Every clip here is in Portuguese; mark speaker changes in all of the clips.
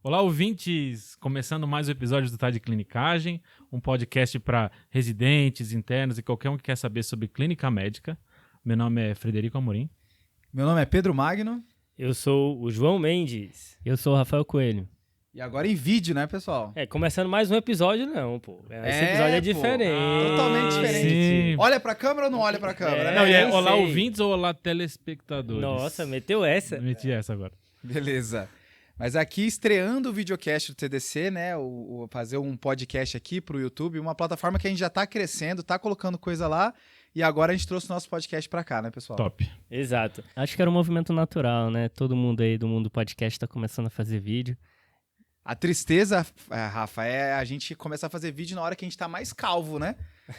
Speaker 1: Olá, ouvintes! Começando mais um episódio do Tá de Clinicagem, um podcast para residentes, internos e qualquer um que quer saber sobre clínica médica. Meu nome é Frederico Amorim.
Speaker 2: Meu nome é Pedro Magno.
Speaker 3: Eu sou o João Mendes.
Speaker 4: Eu sou o Rafael Coelho.
Speaker 2: E agora em vídeo, né, pessoal?
Speaker 3: Começando mais um episódio, não, pô. Esse episódio é diferente.
Speaker 2: Totalmente diferente.
Speaker 1: Sim.
Speaker 2: Olha pra câmera ou não olha pra câmera?
Speaker 1: Não, e é
Speaker 3: eu
Speaker 1: olá,
Speaker 3: sei.
Speaker 1: ouvintes ou olá, telespectadores?
Speaker 3: Nossa, meteu essa.
Speaker 1: Meti essa agora.
Speaker 2: Beleza. Mas aqui, estreando o videocast do TDC, né, fazer um podcast aqui pro YouTube, uma plataforma que a gente já tá crescendo, tá colocando coisa lá, e agora a gente trouxe o nosso podcast pra cá, né, pessoal?
Speaker 1: Top.
Speaker 3: Exato.
Speaker 4: Acho que era um movimento natural, né? Todo mundo aí do mundo podcast tá começando a fazer vídeo.
Speaker 2: A tristeza, Rafa, é a gente começar a fazer vídeo na hora que a gente tá mais calvo, né?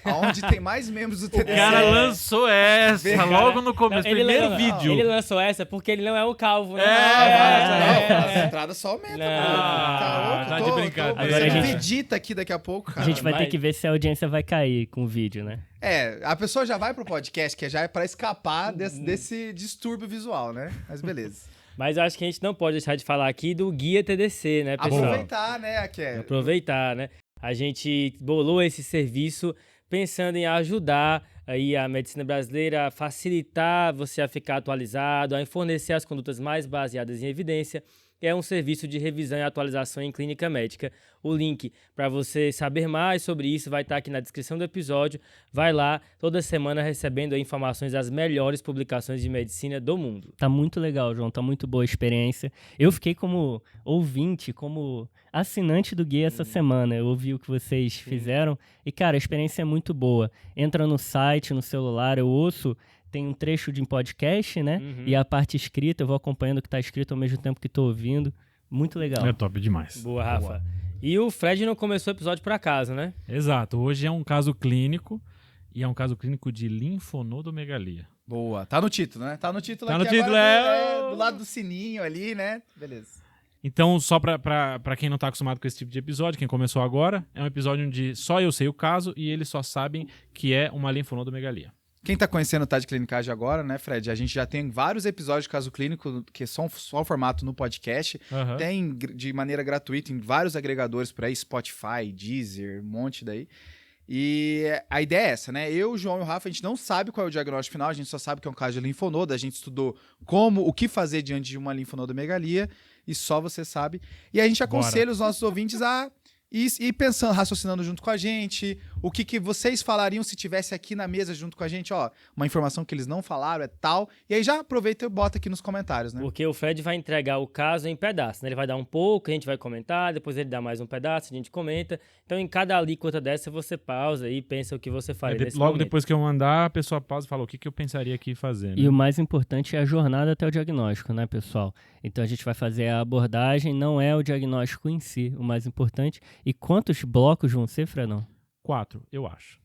Speaker 2: Onde tem mais membros do TDC.
Speaker 1: O cara lançou essa logo no começo, primeiro vídeo.
Speaker 3: Ele lançou essa porque ele não é o calvo, né?
Speaker 2: As entradas só aumentam.
Speaker 1: Tá de brincadeira.
Speaker 4: Agora a gente-
Speaker 2: Edita aqui daqui a pouco, cara.
Speaker 4: A gente vai
Speaker 3: vai.
Speaker 4: ter que ver se a audiência vai cair com o vídeo, né?
Speaker 2: A pessoa já vai pro podcast, que já é pra escapar desse distúrbio visual, né? Mas beleza.
Speaker 3: Mas eu acho que a gente não pode deixar de falar aqui do Guia TDC, né, pessoal?
Speaker 2: Aproveitar, né,
Speaker 3: Aproveitar, né? A gente bolou esse serviço pensando em ajudar aí a medicina brasileira a facilitar você a ficar atualizado, a fornecer as condutas mais baseadas em evidência. É um serviço de revisão e atualização em clínica médica. O link para você saber mais sobre isso vai estar aqui na descrição do episódio. Vai lá, toda semana recebendo aí informações das melhores publicações de medicina do mundo.
Speaker 4: Tá muito legal, João. Tá muito boa a experiência. Eu fiquei como ouvinte, como assinante do guia essa semana. Eu ouvi o que vocês fizeram e, cara, a experiência é muito boa. Entra no site, no celular, eu ouço. Tem um trecho de podcast, né? E a parte escrita, eu vou acompanhando o que tá escrito ao mesmo tempo que tô ouvindo. Muito legal.
Speaker 1: É top demais.
Speaker 3: Boa, Rafa. E o Fred não começou o episódio por acaso, né?
Speaker 1: Exato. Hoje é um caso clínico e é um caso clínico de linfonodomegalia.
Speaker 2: Boa. Tá no título, né? Tá no título
Speaker 1: Tá
Speaker 2: aqui
Speaker 1: no título,
Speaker 2: agora, do lado do sininho ali, né? Beleza.
Speaker 1: Então, só pra quem não tá acostumado com esse tipo de episódio, quem começou agora, é um episódio onde só eu sei o caso e eles só sabem que é uma linfonodomegalia.
Speaker 2: Quem tá conhecendo o Tá de Clinicagem agora, né, Fred? A gente já tem vários episódios de caso clínico que são só o formato no podcast.
Speaker 1: Aham.
Speaker 2: Tem de maneira gratuita em vários agregadores por aí, Spotify, Deezer, um monte daí. E a ideia é essa, né? Eu, o João e o Rafa, a gente não sabe qual é o diagnóstico final, a gente só sabe que é um caso de linfonodo, a gente estudou o que fazer diante de uma linfonodomegalia, e só você sabe. E a gente aconselha os nossos ouvintes a ir pensando, raciocinando junto com a gente, o que vocês falariam se tivesse aqui na mesa junto com a gente, ó, uma informação que eles não falaram é tal, e aí já aproveita e bota aqui nos comentários, né?
Speaker 3: Porque o Fred vai entregar o caso em pedaços, né? Ele vai dar um pouco, a gente vai comentar, depois ele dá mais um pedaço, a gente comenta. Então, em cada alíquota dessa, você pausa e pensa o que você faria nesse
Speaker 1: Logo
Speaker 3: momento.
Speaker 1: depois que eu mandar, a pessoa pausa e fala o que eu pensaria aqui fazer. Né?
Speaker 4: E o mais importante é a jornada até o diagnóstico, né, pessoal? Então a gente vai fazer a abordagem, não é o diagnóstico em si o mais importante. E quantos blocos vão ser, Fredão?
Speaker 1: 4, eu acho.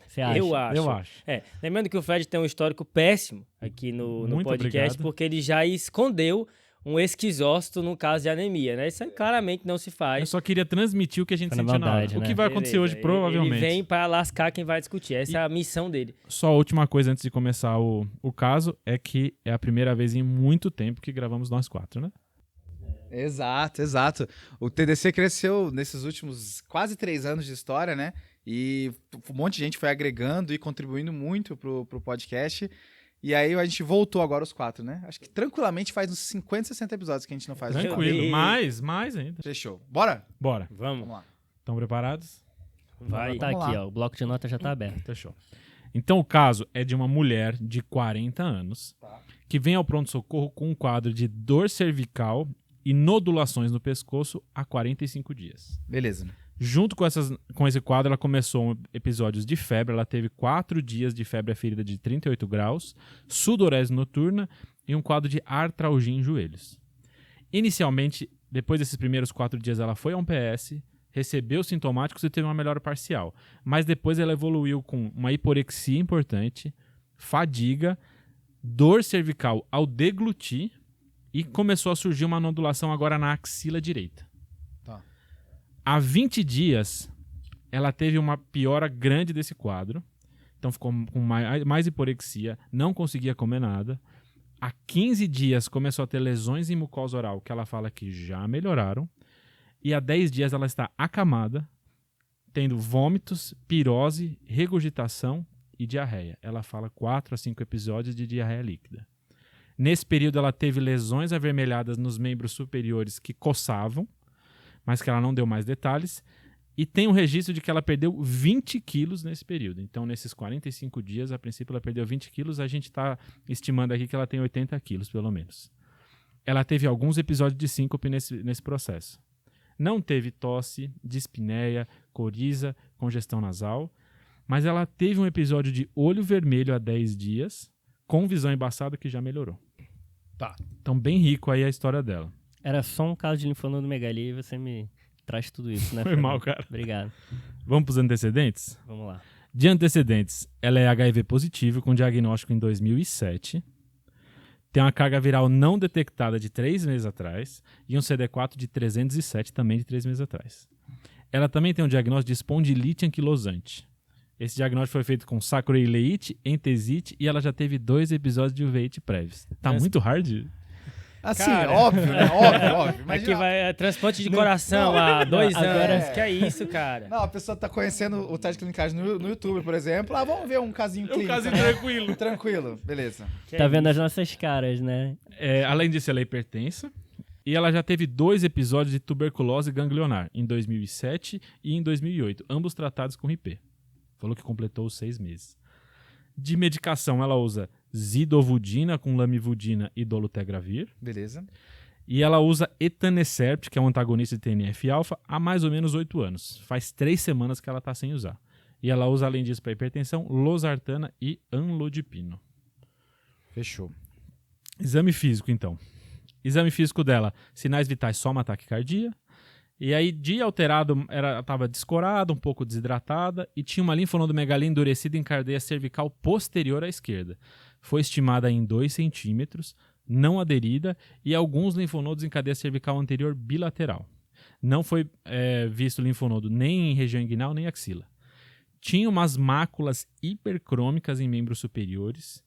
Speaker 4: Você acha?
Speaker 1: Eu acho.
Speaker 3: Lembrando que o Fred tem um histórico péssimo aqui no
Speaker 1: Muito
Speaker 3: podcast,
Speaker 1: obrigado.
Speaker 3: porque ele já escondeu um esquizócito no caso de anemia, né? Isso aí claramente não se
Speaker 1: Eu
Speaker 3: faz.
Speaker 1: só queria transmitir o que a gente
Speaker 4: Tá na
Speaker 1: sentiu na hora.
Speaker 4: maldade,
Speaker 1: O que
Speaker 4: né?
Speaker 1: vai acontecer
Speaker 3: Beleza.
Speaker 1: hoje, provavelmente.
Speaker 3: Ele vem para lascar quem vai discutir. Essa é a missão dele.
Speaker 1: Só a última coisa antes de começar o caso é que é a primeira vez em muito tempo que gravamos nós 4, né?
Speaker 2: Exato, exato. O TDC cresceu nesses últimos quase 3 anos de história, né? E um monte de gente foi agregando e contribuindo muito pro podcast. E aí a gente voltou agora os 4, né? Acho que tranquilamente faz uns 50, 60 episódios que a gente não faz.
Speaker 1: Tranquilo,
Speaker 3: E-
Speaker 1: mais ainda.
Speaker 2: Fechou. Bora?
Speaker 1: Bora.
Speaker 3: Vamos.
Speaker 2: Vamos lá.
Speaker 1: Estão preparados?
Speaker 3: Vai.
Speaker 4: Tá
Speaker 2: Vamos
Speaker 4: aqui,
Speaker 2: lá.
Speaker 4: ó. O bloco de nota já tá aberto.
Speaker 1: Fechou. Então o caso é de uma mulher de 40 anos que vem ao pronto-socorro com um quadro de dor cervical e nodulações no pescoço há 45 dias.
Speaker 2: Beleza.
Speaker 1: Junto com esse quadro, ela começou episódios de febre. Ela teve 4 dias de febre aferida de 38 graus, sudorese noturna e um quadro de artralgia em joelhos. Inicialmente, depois desses primeiros 4 dias, ela foi a um PS, recebeu sintomáticos e teve uma melhora parcial. Mas depois ela evoluiu com uma hiporexia importante, fadiga, dor cervical ao deglutir e começou a surgir uma nodulação agora na axila direita.
Speaker 2: Tá.
Speaker 1: Há 20 dias, ela teve uma piora grande desse quadro. Então ficou com mais hiporexia, não conseguia comer nada. Há 15 dias começou a ter lesões em mucosa oral, que ela fala que já melhoraram. E há 10 dias ela está acamada, tendo vômitos, pirose, regurgitação e diarreia. Ela fala 4 a 5 episódios de diarreia líquida. Nesse período ela teve lesões avermelhadas nos membros superiores que coçavam, mas que ela não deu mais detalhes. E tem um registro de que ela perdeu 20 quilos nesse período. Então, nesses 45 dias, a princípio ela perdeu 20 quilos. A gente está estimando aqui que ela tem 80 quilos, pelo menos. Ela teve alguns episódios de síncope nesse processo. Não teve tosse, dispneia, coriza, congestão nasal, mas ela teve um episódio de olho vermelho há 10 dias, com visão embaçada que já melhorou.
Speaker 2: Tá.
Speaker 1: Então, bem rico aí a história dela.
Speaker 4: Era só um caso de linfonodomegalia e você me traz tudo isso, né?
Speaker 1: Foi mal, cara.
Speaker 4: Obrigado.
Speaker 1: Vamos para os antecedentes?
Speaker 4: Vamos lá.
Speaker 1: De antecedentes, ela é HIV positivo com diagnóstico em 2007. Tem uma carga viral não detectada de 3 meses atrás e um CD4 de 307 também de 3 meses atrás. Ela também tem um diagnóstico de espondilite anquilosante. Esse diagnóstico foi feito com sacroileite, entesite e ela já teve 2 episódios de uveíte prévios. Tá muito hard?
Speaker 2: Assim,
Speaker 3: Cara,
Speaker 2: óbvio, né? Óbvio.
Speaker 3: Aqui
Speaker 2: Imagina,
Speaker 3: vai transplante de coração há 2 anos.
Speaker 2: agora-
Speaker 3: Que é isso, cara?
Speaker 2: não, a pessoa tá conhecendo o teste de clinicagem no YouTube, por exemplo. Vamos ver um casinho
Speaker 1: É um
Speaker 2: clínico.
Speaker 1: casinho
Speaker 2: né?
Speaker 1: tranquilo.
Speaker 2: Tranquilo, beleza.
Speaker 3: Que
Speaker 4: Tá
Speaker 3: é
Speaker 4: vendo
Speaker 3: isso?
Speaker 4: as nossas caras, né?
Speaker 1: Além disso, ela é hipertensa. E ela já teve 2 episódios de tuberculose ganglionar, em 2007 e em 2008, ambos tratados com RIP. Falou que completou os 6 meses. De medicação, ela usa zidovudina com lamivudina e dolutegravir.
Speaker 2: Beleza.
Speaker 1: E ela usa etanercept, que é um antagonista de TNF-alfa, há mais ou menos 8 anos. Faz 3 semanas que ela está sem usar. E ela usa, além disso, para hipertensão, losartana e anlodipino.
Speaker 2: Fechou.
Speaker 1: Exame físico, então. Exame físico dela, sinais vitais, só uma taquicardia. E aí, dia alterado, ela estava descorada, um pouco desidratada e tinha uma linfonodomegalia endurecida em cadeia cervical posterior à esquerda. Foi estimada em 2 centímetros, não aderida, e alguns linfonodos em cadeia cervical anterior bilateral. Não foi visto linfonodo nem em região inguinal, nem axila. Tinha umas máculas hipercrômicas em membros superiores,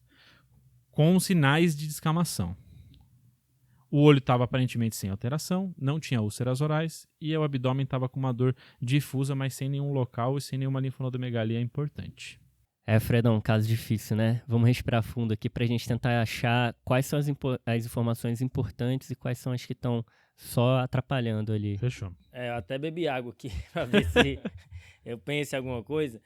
Speaker 1: com sinais de descamação. O olho estava aparentemente sem alteração, não tinha úlceras orais, e o abdômen estava com uma dor difusa, mas sem nenhum local e sem nenhuma linfonodomegalia importante.
Speaker 4: Fredão, um caso difícil, né? Vamos respirar fundo aqui pra gente tentar achar quais são as informações importantes e quais são as que estão só atrapalhando ali.
Speaker 1: Fechou.
Speaker 3: Eu até bebi água aqui pra ver se eu penso em alguma coisa.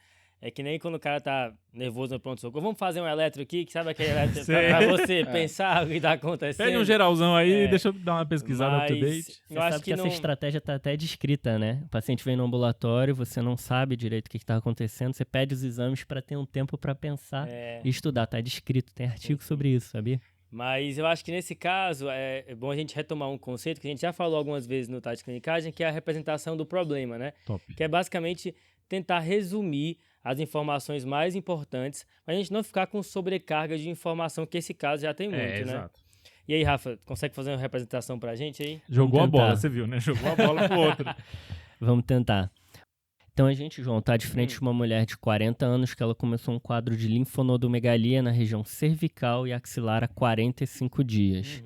Speaker 3: É que nem quando o cara tá nervoso no pronto-socorro. Vamos fazer um eletro aqui, que sabe aquele eletro pra você pensar o que tá acontecendo.
Speaker 1: Pede um geralzão aí, deixa eu dar uma pesquisada
Speaker 3: Mas
Speaker 1: up-to-date.
Speaker 4: Você
Speaker 3: eu acho
Speaker 4: sabe
Speaker 3: que
Speaker 4: essa
Speaker 3: não...
Speaker 4: estratégia tá até descrita, né? O paciente vem no ambulatório, você não sabe direito o que está acontecendo, você pede os exames para ter um tempo para pensar e estudar. Tá descrito, tem artigo sobre isso, sabia?
Speaker 3: Mas eu acho que nesse caso é bom a gente retomar um conceito que a gente já falou algumas vezes no Tática Clinicagem, que é a representação do problema, né?
Speaker 1: Top.
Speaker 3: Que é basicamente tentar resumir as informações mais importantes, mas a gente não ficar com sobrecarga de informação, que esse caso já tem muito, né?
Speaker 1: Exato.
Speaker 3: E aí, Rafa, consegue fazer uma representação pra gente aí?
Speaker 1: Jogou a
Speaker 4: Vamos tentar.
Speaker 1: bola, você viu, né? Jogou a bola pro outro.
Speaker 4: Vamos tentar. Então a gente, João, tá de frente de uma mulher de 40 anos que ela começou um quadro de linfonodomegalia na região cervical e axilar há 45 dias.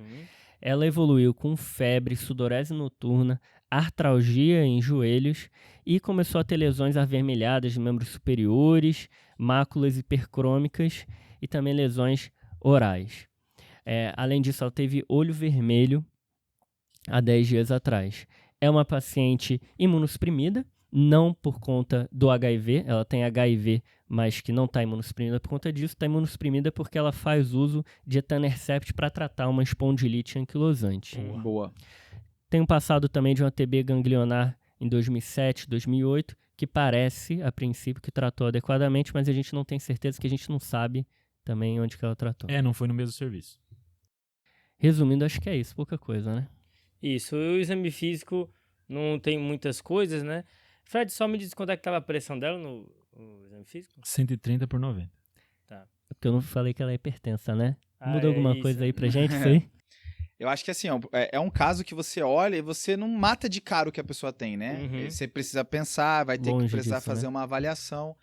Speaker 4: Ela evoluiu com febre, sudorese noturna, artralgia em joelhos e começou a ter lesões avermelhadas de membros superiores, máculas hipercrômicas e também lesões orais. Além disso, ela teve olho vermelho há 10 dias atrás. É uma paciente imunossuprimida, não por conta do HIV, ela tem HIV, mas que não está imunossuprimida por conta disso, está imunossuprimida porque ela faz uso de etanercept para tratar uma espondilite anquilosante.
Speaker 2: Boa.
Speaker 4: Tem um passado também de uma TB ganglionar em 2007, 2008, que parece, a princípio, que tratou adequadamente, mas a gente não tem certeza, que a gente não sabe também onde que ela tratou.
Speaker 1: Não foi no mesmo serviço.
Speaker 4: Resumindo, acho que é isso, pouca coisa, né?
Speaker 3: Isso, o exame físico não tem muitas coisas, né? Fred, só me diz quanto é que estava a pressão dela no exame físico?
Speaker 1: 130 por 90.
Speaker 4: Porque eu não falei que ela é hipertensa, né? Muda
Speaker 3: é
Speaker 4: alguma
Speaker 3: isso.
Speaker 4: coisa aí pra gente, isso aí?
Speaker 2: Eu acho que assim, é um caso que você olha e você não mata de cara o que a pessoa tem, né?
Speaker 3: Uhum.
Speaker 2: Você precisa pensar, vai ter
Speaker 4: Longe
Speaker 2: que precisar
Speaker 4: disso,
Speaker 2: fazer
Speaker 4: né?
Speaker 2: uma avaliação.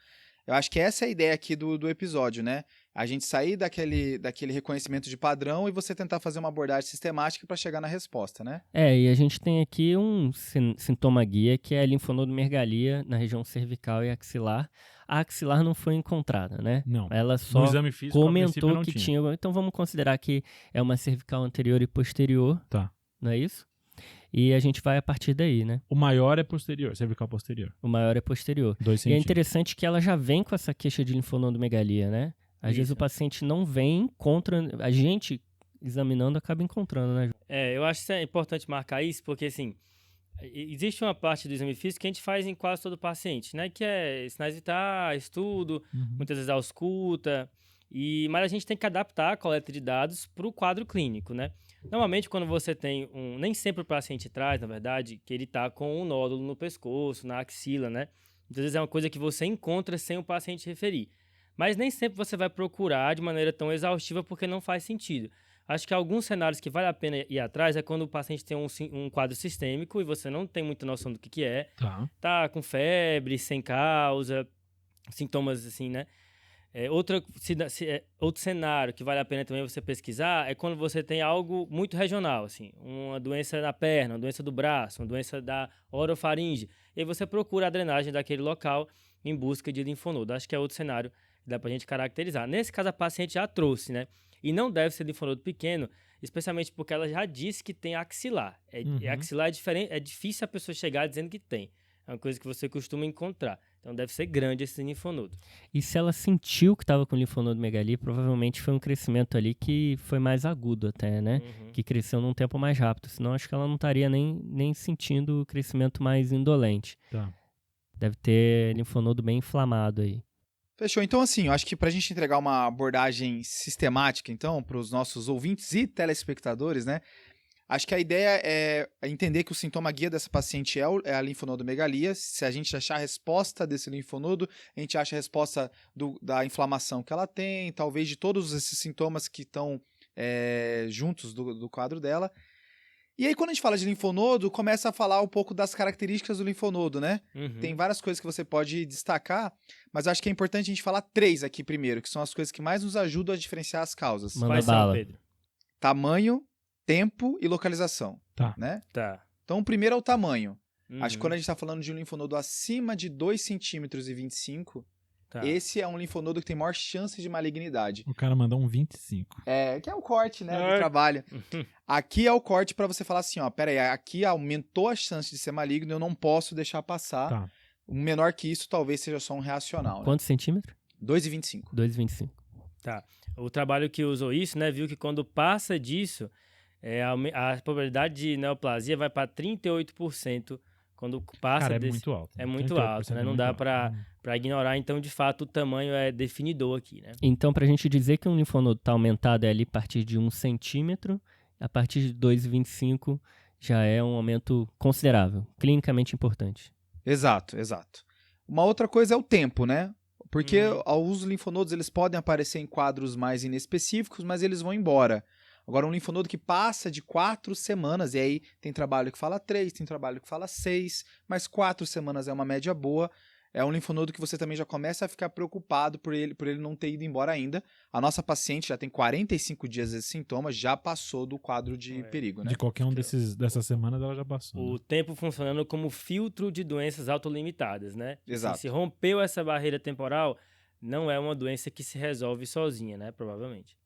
Speaker 2: Eu acho que essa é a ideia aqui do episódio, né? A gente sair daquele reconhecimento de padrão e você tentar fazer uma abordagem sistemática para chegar na resposta, né?
Speaker 4: E a gente tem aqui um sintoma guia que é a linfonodomegalia na região cervical e axilar. A axilar não foi encontrada, né?
Speaker 1: Não.
Speaker 4: Ela
Speaker 1: No
Speaker 4: só
Speaker 1: exame físico, a princípio,
Speaker 4: comentou
Speaker 1: não
Speaker 4: que
Speaker 1: tinha.
Speaker 4: tinha. Então vamos considerar que é uma cervical anterior e posterior,
Speaker 1: Tá.
Speaker 4: não é isso? E a gente vai a partir daí, né?
Speaker 1: O maior é posterior, cervical posterior.
Speaker 4: O maior é posterior.
Speaker 1: 2
Speaker 4: E é
Speaker 1: centímetros.
Speaker 4: interessante que ela já vem com essa queixa de linfonodomegalia, né? Às vezes o paciente não vem, encontra. A gente, examinando, acaba encontrando, né, João?
Speaker 3: Eu acho que é importante marcar isso, porque assim, existe uma parte do exame físico que a gente faz em quase todo paciente, né? Que é sinais vitais, estudo, muitas vezes ausculta, mas a gente tem que adaptar a coleta de dados para o quadro clínico, né? Normalmente, quando você tem nem sempre o paciente traz, na verdade, que ele está com um nódulo no pescoço, na axila, né? Muitas vezes é uma coisa que você encontra sem o paciente referir. Mas nem sempre você vai procurar de maneira tão exaustiva porque não faz sentido. Acho que alguns cenários que vale a pena ir atrás é quando o paciente tem um quadro sistêmico e você não tem muita noção do que é. Tá com febre, sem causa, sintomas assim, né? Outro cenário que vale a pena também você pesquisar é quando você tem algo muito regional, assim, uma doença na perna, uma doença do braço, uma doença da orofaringe. E aí você procura a drenagem daquele local em busca de linfonodo. Acho que é outro cenário que dá pra gente caracterizar. Nesse caso, a paciente já trouxe, né? E não deve ser linfonodo pequeno, especialmente porque ela já disse que tem axilar. Axilar é diferente, é difícil a pessoa chegar dizendo que tem. É uma coisa que você costuma encontrar. Então deve ser grande esse linfonodo.
Speaker 4: E se ela sentiu que estava com linfonodomegalia, provavelmente foi um crescimento ali que foi mais agudo até, né? Que cresceu num tempo mais rápido. Senão acho que ela não estaria nem sentindo o crescimento mais indolente.
Speaker 1: Tá.
Speaker 4: Deve ter linfonodo bem inflamado aí.
Speaker 2: Fechou. Então, assim, eu acho que pra gente entregar uma abordagem sistemática, então, para os nossos ouvintes e telespectadores, né? Acho que a ideia é entender que o sintoma guia dessa paciente é a linfonodomegalia. Se a gente achar a resposta desse linfonodo, a gente acha a resposta da inflamação que ela tem, talvez de todos esses sintomas que estão juntos do quadro dela. E aí, quando a gente fala de linfonodo, começa a falar um pouco das características do linfonodo, né? Tem várias coisas que você pode destacar, mas acho que é importante a gente falar 3 aqui primeiro, que são as coisas que mais nos ajudam a diferenciar as causas.
Speaker 4: Manda
Speaker 3: Quais são,
Speaker 4: bala.
Speaker 3: Pedro?
Speaker 2: Tamanho, tempo e localização.
Speaker 1: Tá.
Speaker 2: Né?
Speaker 3: Tá.
Speaker 2: Então, o primeiro é o tamanho. Acho que quando a gente está falando de um linfonodo acima de 2,25 cm,
Speaker 3: Tá.
Speaker 2: esse é um linfonodo que tem maior chance de malignidade.
Speaker 1: O cara mandou um 25.
Speaker 2: Que é o corte, né, do trabalho. Aqui é o corte para você falar assim, ó, pera aí, aqui aumentou a chance de ser maligno, eu não posso deixar passar.
Speaker 1: Tá.
Speaker 2: Um menor que isso talvez seja só um reacional. Né?
Speaker 4: Quantos centímetros?
Speaker 2: 2,25.
Speaker 4: 2,25.
Speaker 3: Tá. O trabalho que usou isso, né, viu que quando passa disso, a probabilidade de neoplasia vai para 38% quando passa
Speaker 1: Cara, é
Speaker 3: desse...
Speaker 1: muito alto.
Speaker 3: É muito alto, né? Não dá para ignorar. Então, de fato, o tamanho é definidor aqui, né?
Speaker 4: Então, para a gente dizer que um linfonodo está aumentado é ali a partir de 1 centímetro, a partir de 2,25 já é um aumento considerável, clinicamente importante.
Speaker 2: Exato. Uma outra coisa é o tempo, né? Porque os linfonodos eles podem aparecer em quadros mais inespecíficos, mas eles vão embora. Agora, um linfonodo que passa de 4 semanas, e aí tem trabalho que fala 3, tem trabalho que fala 6, mas 4 semanas é uma média boa. É um linfonodo que você também já começa a ficar preocupado por ele não ter ido embora ainda. A nossa paciente já tem 45 dias desses sintomas, já passou do quadro de perigo, né?
Speaker 1: De qualquer um dessas semanas ela já passou.
Speaker 3: O tempo funcionando como filtro de doenças autolimitadas, né?
Speaker 2: Exato.
Speaker 3: Se rompeu essa barreira temporal, não é uma doença que se resolve sozinha, né? Provavelmente.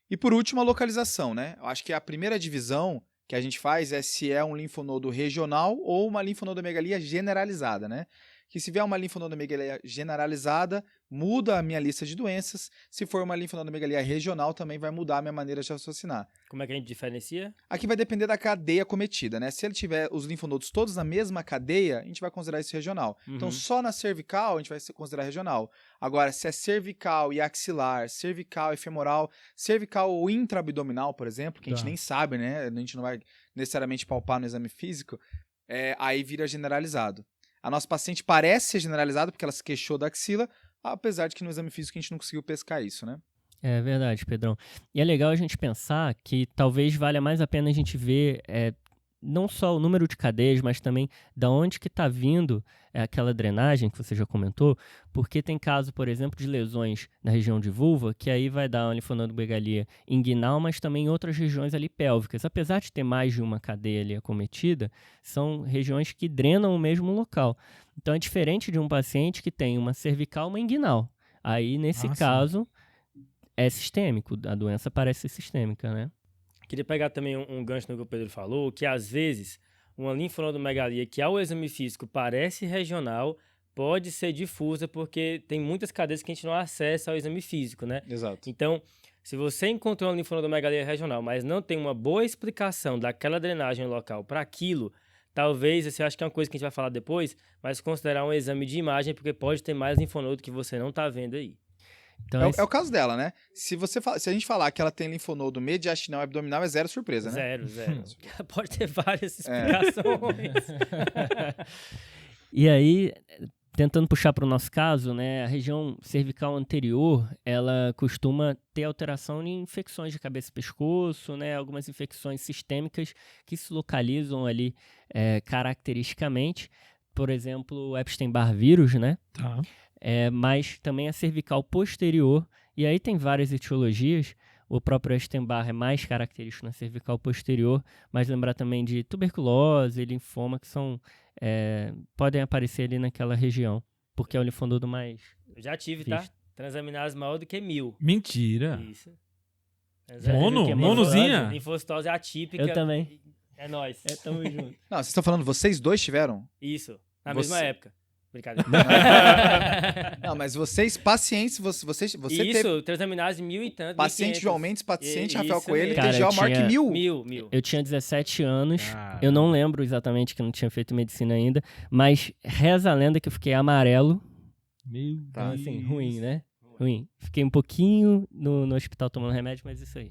Speaker 2: E por último, a localização, né? Eu acho que a primeira divisão que a gente faz é se é um linfonodo regional ou uma linfonodomegalia generalizada, né? Que se vier uma linfonodomegalia generalizada, muda a minha lista de doenças. Se for uma linfonodomegalia regional, também vai mudar a minha maneira de raciocinar.
Speaker 3: Como é que a gente diferencia?
Speaker 2: Aqui vai depender da cadeia cometida, né? Se ele tiver os linfonodos todos na mesma cadeia, a gente vai considerar isso regional. Então, só na cervical, a gente vai considerar regional. Agora, se é cervical e axilar, cervical e femoral, cervical ou intraabdominal, por exemplo, que a gente nem sabe, né? A gente não vai necessariamente palpar no exame físico, aí vira generalizado. A nossa paciente parece ser generalizada porque ela se queixou da axila, apesar de que no exame físico a gente não conseguiu pescar isso, né?
Speaker 4: É verdade, Pedrão. E é legal a gente pensar que talvez valha mais a pena a gente ver não só o número de cadeias, mas também da onde que está vindo aquela drenagem que você já comentou, porque tem caso, por exemplo, de lesões na região de vulva, que aí vai dar uma linfonodomegalia inguinal, mas também em outras regiões ali pélvicas. Apesar de ter mais de uma cadeia ali acometida, são regiões que drenam o mesmo local. Então é diferente de um paciente que tem uma cervical e uma inguinal. Aí, nesse caso, é sistêmico, a doença parece ser sistêmica, né?
Speaker 3: Queria pegar também um gancho no que o Pedro falou, que às vezes uma linfonodomegalia que ao exame físico parece regional pode ser difusa porque tem muitas cadeias que a gente não acessa ao exame físico, né?
Speaker 2: Exato.
Speaker 3: Então, se você encontrou uma linfonodomegalia regional, mas não tem uma boa explicação daquela drenagem local para aquilo, talvez, você acha que é uma coisa que a gente vai falar depois, mas considerar um exame de imagem porque pode ter mais linfonodo que você não está vendo aí.
Speaker 4: Então,
Speaker 2: É o caso dela, né? Se a gente falar que ela tem linfonodo mediastinal e abdominal, é zero surpresa, né?
Speaker 3: Zero. Pode ter várias explicações.
Speaker 4: E aí, tentando puxar para o nosso caso, né, a região cervical anterior, ela costuma ter alteração em infecções de cabeça e pescoço, né, algumas infecções sistêmicas que se localizam ali caracteristicamente. Por exemplo, o Epstein-Barr vírus, né?
Speaker 1: Tá.
Speaker 4: Mas também a cervical posterior, e aí tem várias etiologias. O próprio Epstein-Barr é mais característico na cervical posterior, mas lembrar também de tuberculose e linfoma, que podem aparecer ali naquela região, porque é o linfonodo mais...
Speaker 3: Eu já tive,
Speaker 4: visto.
Speaker 3: tá? Transaminase maior do que 1000.
Speaker 1: Mentira.
Speaker 3: Isso.
Speaker 1: Mono? Monozinha?
Speaker 3: Linfocitose atípica.
Speaker 4: Eu também.
Speaker 3: É nóis.
Speaker 4: Tamo junto.
Speaker 2: Não, vocês estão falando, vocês dois tiveram?
Speaker 3: Isso. Na
Speaker 2: Você-
Speaker 3: mesma época. Brincadeira.
Speaker 2: Não, mas vocês, pacientes, você
Speaker 3: Isso,
Speaker 2: teve
Speaker 3: transaminase 1000 e tanto.
Speaker 2: paciente
Speaker 3: 1500.
Speaker 2: João Mendes, paciente Rafael
Speaker 3: Isso
Speaker 2: Coelho,
Speaker 3: mesmo.
Speaker 4: Cara,
Speaker 2: TGO
Speaker 4: eu
Speaker 2: maior que
Speaker 4: tinha-
Speaker 2: 1000.
Speaker 3: 1000.
Speaker 4: Eu tinha 17 anos,
Speaker 1: Caramba.
Speaker 4: eu não lembro exatamente que eu não tinha feito medicina ainda, mas reza a lenda que eu fiquei amarelo.
Speaker 1: Meu
Speaker 4: Então,
Speaker 1: Deus.
Speaker 4: assim, ruim, né? Ruim. Fiquei um pouquinho no hospital tomando remédio, mas isso aí.